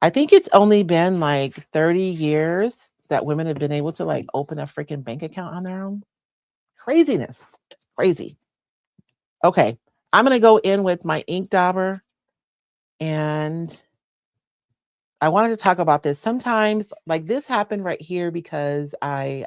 I think it's only been like 30 years that women have been able to like open a freaking bank account on their own? Craziness. It's crazy. Okay. I'm going to go in with my ink dauber and I wanted to talk about this. Sometimes, like this happened right here because I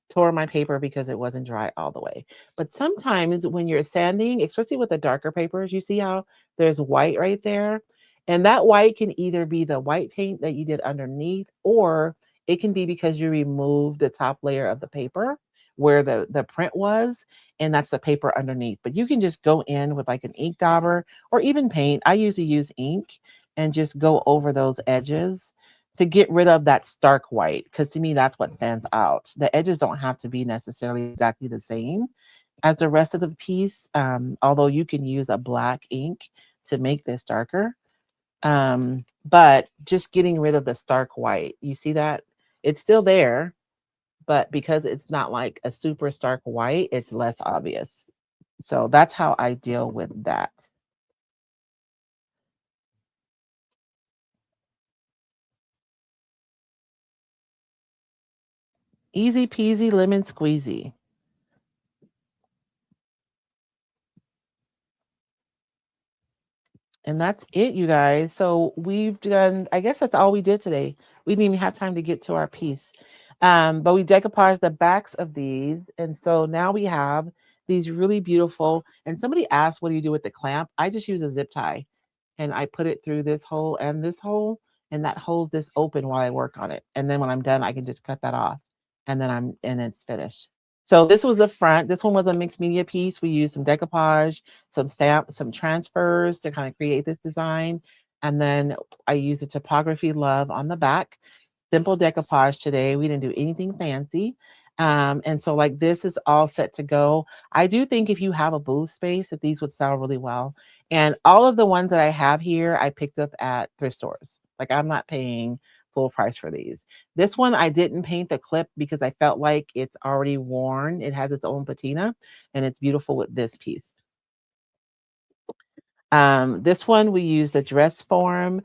tore my paper because it wasn't dry all the way. But sometimes when you're sanding, especially with the darker papers, you see how there's white right there? And that white can either be the white paint that you did underneath, or it can be because you removed the top layer of the paper where the print was, and that's the paper underneath. But you can just go in with like an ink dauber or even paint. I usually use ink and just go over those edges to get rid of that stark white, because to me that's what stands out. The edges don't have to be necessarily exactly the same as the rest of the piece, although you can use a black ink to make this darker. But just getting rid of the stark white, you see that it's still there, but because it's not like a super stark white, it's less obvious. So that's how I deal with that. Easy peasy lemon squeezy. And that's it, you guys. So we've done, I guess that's all we did today. We didn't even have time to get to our piece. But we decoupaged the backs of these. And so now we have these really beautiful. And somebody asked, what do you do with the clamp? I just use a zip tie and I put it through this hole and this hole, and that holds this open while I work on it. And then when I'm done, I can just cut that off and then and it's finished. So this was the front. This one was a mixed media piece. We used some decoupage, some stamp, some transfers to kind of create this design. And then I used a typography love on the back. Simple decoupage today. We didn't do anything fancy. And so like this is all set to go. I do think if you have a booth space that these would sell really well. And all of the ones that I have here, I picked up at thrift stores. Like I'm not paying full price for these. This one, I didn't paint the clip because I felt like it's already worn. It has its own patina and it's beautiful with this piece. This one, we use the dress form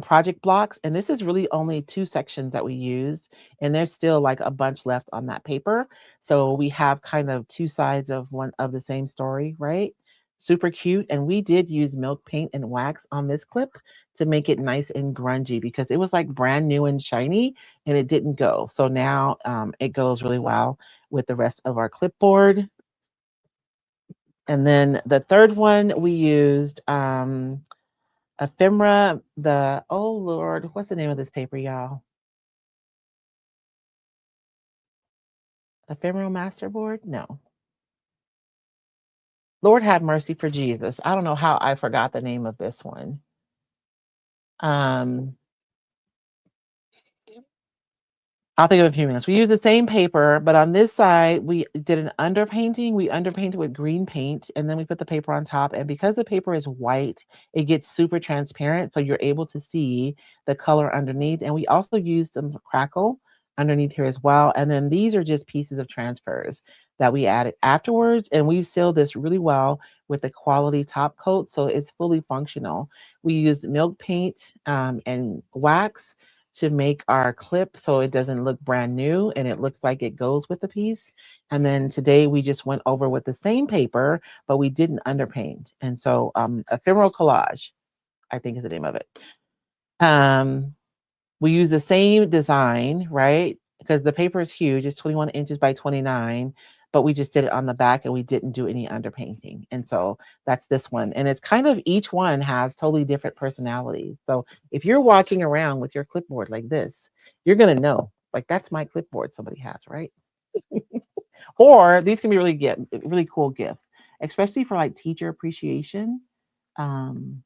project blocks, and this is really only 2 sections that we used, and there's still like a bunch left on that paper. So we have kind of 2 sides of one of the same story, right? Super cute. And we did use milk paint and wax on this clip to make it nice and grungy because it was like brand new and shiny and it didn't go. So now it goes really well with the rest of our clipboard. And then the third one we used ephemera, oh Lord, what's the name of this paper, y'all? Ephemeral masterboard? No. Lord have mercy for Jesus. I don't know how I forgot the name of this one. Um, I'll think of a few minutes. We use the same paper, but on this side, we did an underpainting. We underpainted with green paint, and then we put the paper on top. And because the paper is white, it gets super transparent, so you're able to see the color underneath. And we also used some crackle underneath here as well. And then these are just pieces of transfers that we added afterwards. And we've sealed this really well with the quality top coat, so it's fully functional. We used milk paint and wax to make our clip so it doesn't look brand new and it looks like it goes with the piece. And then today we just went over with the same paper, but we didn't underpaint. And so ephemeral collage, I think is the name of it. We use the same design, right? Because the paper is huge, it's 21 inches by 29, but we just did it on the back and we didn't do any underpainting. And so that's this one. And it's kind of each one has totally different personalities. So if you're walking around with your clipboard like this, you're going to know, like, that's my clipboard somebody has, right? Or these can be really cool gifts, especially for like teacher appreciation. Um,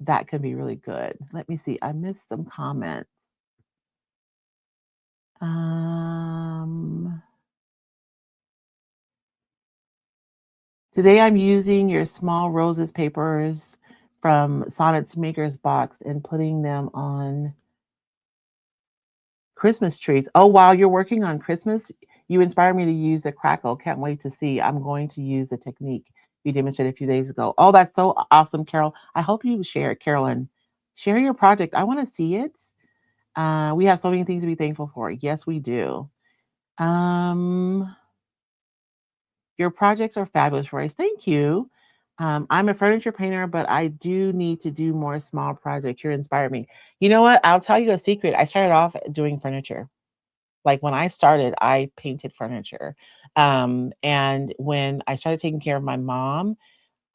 that could be really good. Let me see. I missed some comments. Um, Today I'm using your small roses papers from Sonnet's Maker's Box and putting them on Christmas trees. Oh, while you're working on Christmas, you inspired me to use the crackle. Can't wait to see. I'm going to use the technique you demonstrated a few days ago. Oh, that's so awesome, Carol. I hope you share it, Carolyn. Share your project. I want to see it. We have so many things to be thankful for. Yes, we do. Um, Your projects are fabulous, Royce. Thank you. I'm a furniture painter, but I do need to do more small projects. You inspired me. You know what? I'll tell you a secret. I started off doing furniture. Like when I started, I painted furniture. And when I started taking care of my mom,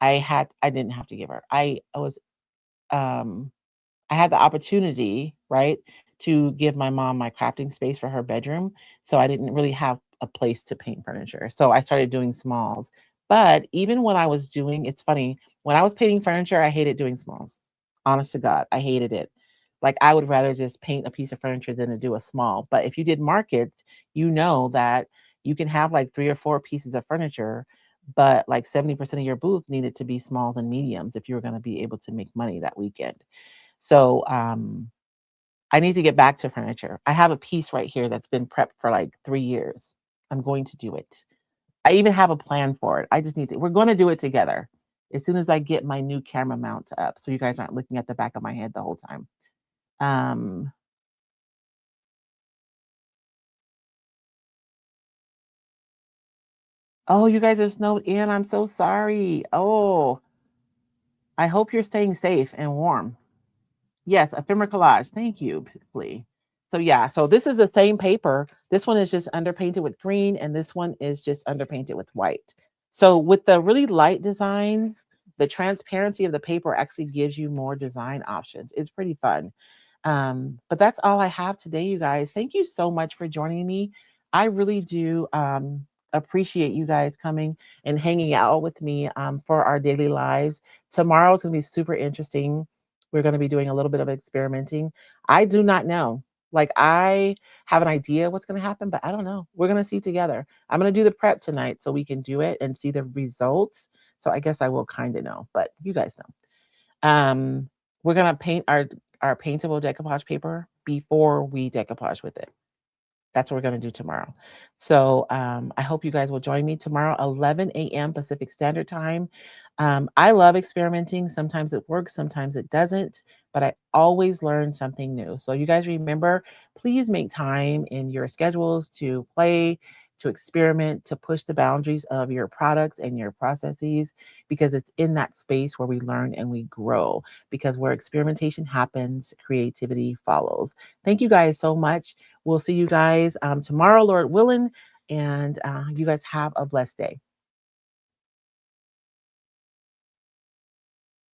I didn't have to give her. Um, I had the opportunity, right, to give my mom my crafting space for her bedroom. So I didn't really have a place to paint furniture. So I started doing smalls. But even when I was doing, it's funny, when I was painting furniture, I hated doing smalls. Honest to God, I hated it. Like I would rather just paint a piece of furniture than to do a small. But if you did markets, you know that you can have like 3 or 4 pieces of furniture, but like 70% of your booth needed to be smalls and mediums if you were going to be able to make money that weekend. So I need to get back to furniture. I have a piece right here that's been prepped for like 3 years. I'm going to do it. I even have a plan for it. I just need to, we're going to do it together as soon as I get my new camera mount up so you guys aren't looking at the back of my head the whole time. Um, oh, you guys are snowed in. I'm so sorry. Oh, I hope you're staying safe and warm. Yes, ephemera collage. Thank you, Lee. So yeah, so this is the same paper. This one is just underpainted with green, and this one is just underpainted with white. So with the really light design, the transparency of the paper actually gives you more design options. It's pretty fun. But that's all I have today, you guys. Thank you so much for joining me. I really do appreciate you guys coming and hanging out with me for our daily lives. Tomorrow is going to be super interesting. We're going to be doing a little bit of experimenting. I do not know. Like, I have an idea what's going to happen, but I don't know. We're going to see together. I'm going to do the prep tonight so we can do it and see the results. So I guess I will kind of know, but you guys know. We're going to paint our paintable decoupage paper before we decoupage with it. That's what we're going to do tomorrow. So I hope you guys will join me tomorrow, 11 a.m. Pacific Standard Time. I love experimenting. Sometimes it works, sometimes it doesn't, but I always learn something new. So you guys remember, please make time in your schedules to play, to experiment, to push the boundaries of your products and your processes, because it's in that space where we learn and we grow, because where experimentation happens, creativity follows. Thank you guys so much. We'll see you guys tomorrow, Lord willing, and you guys have a blessed day.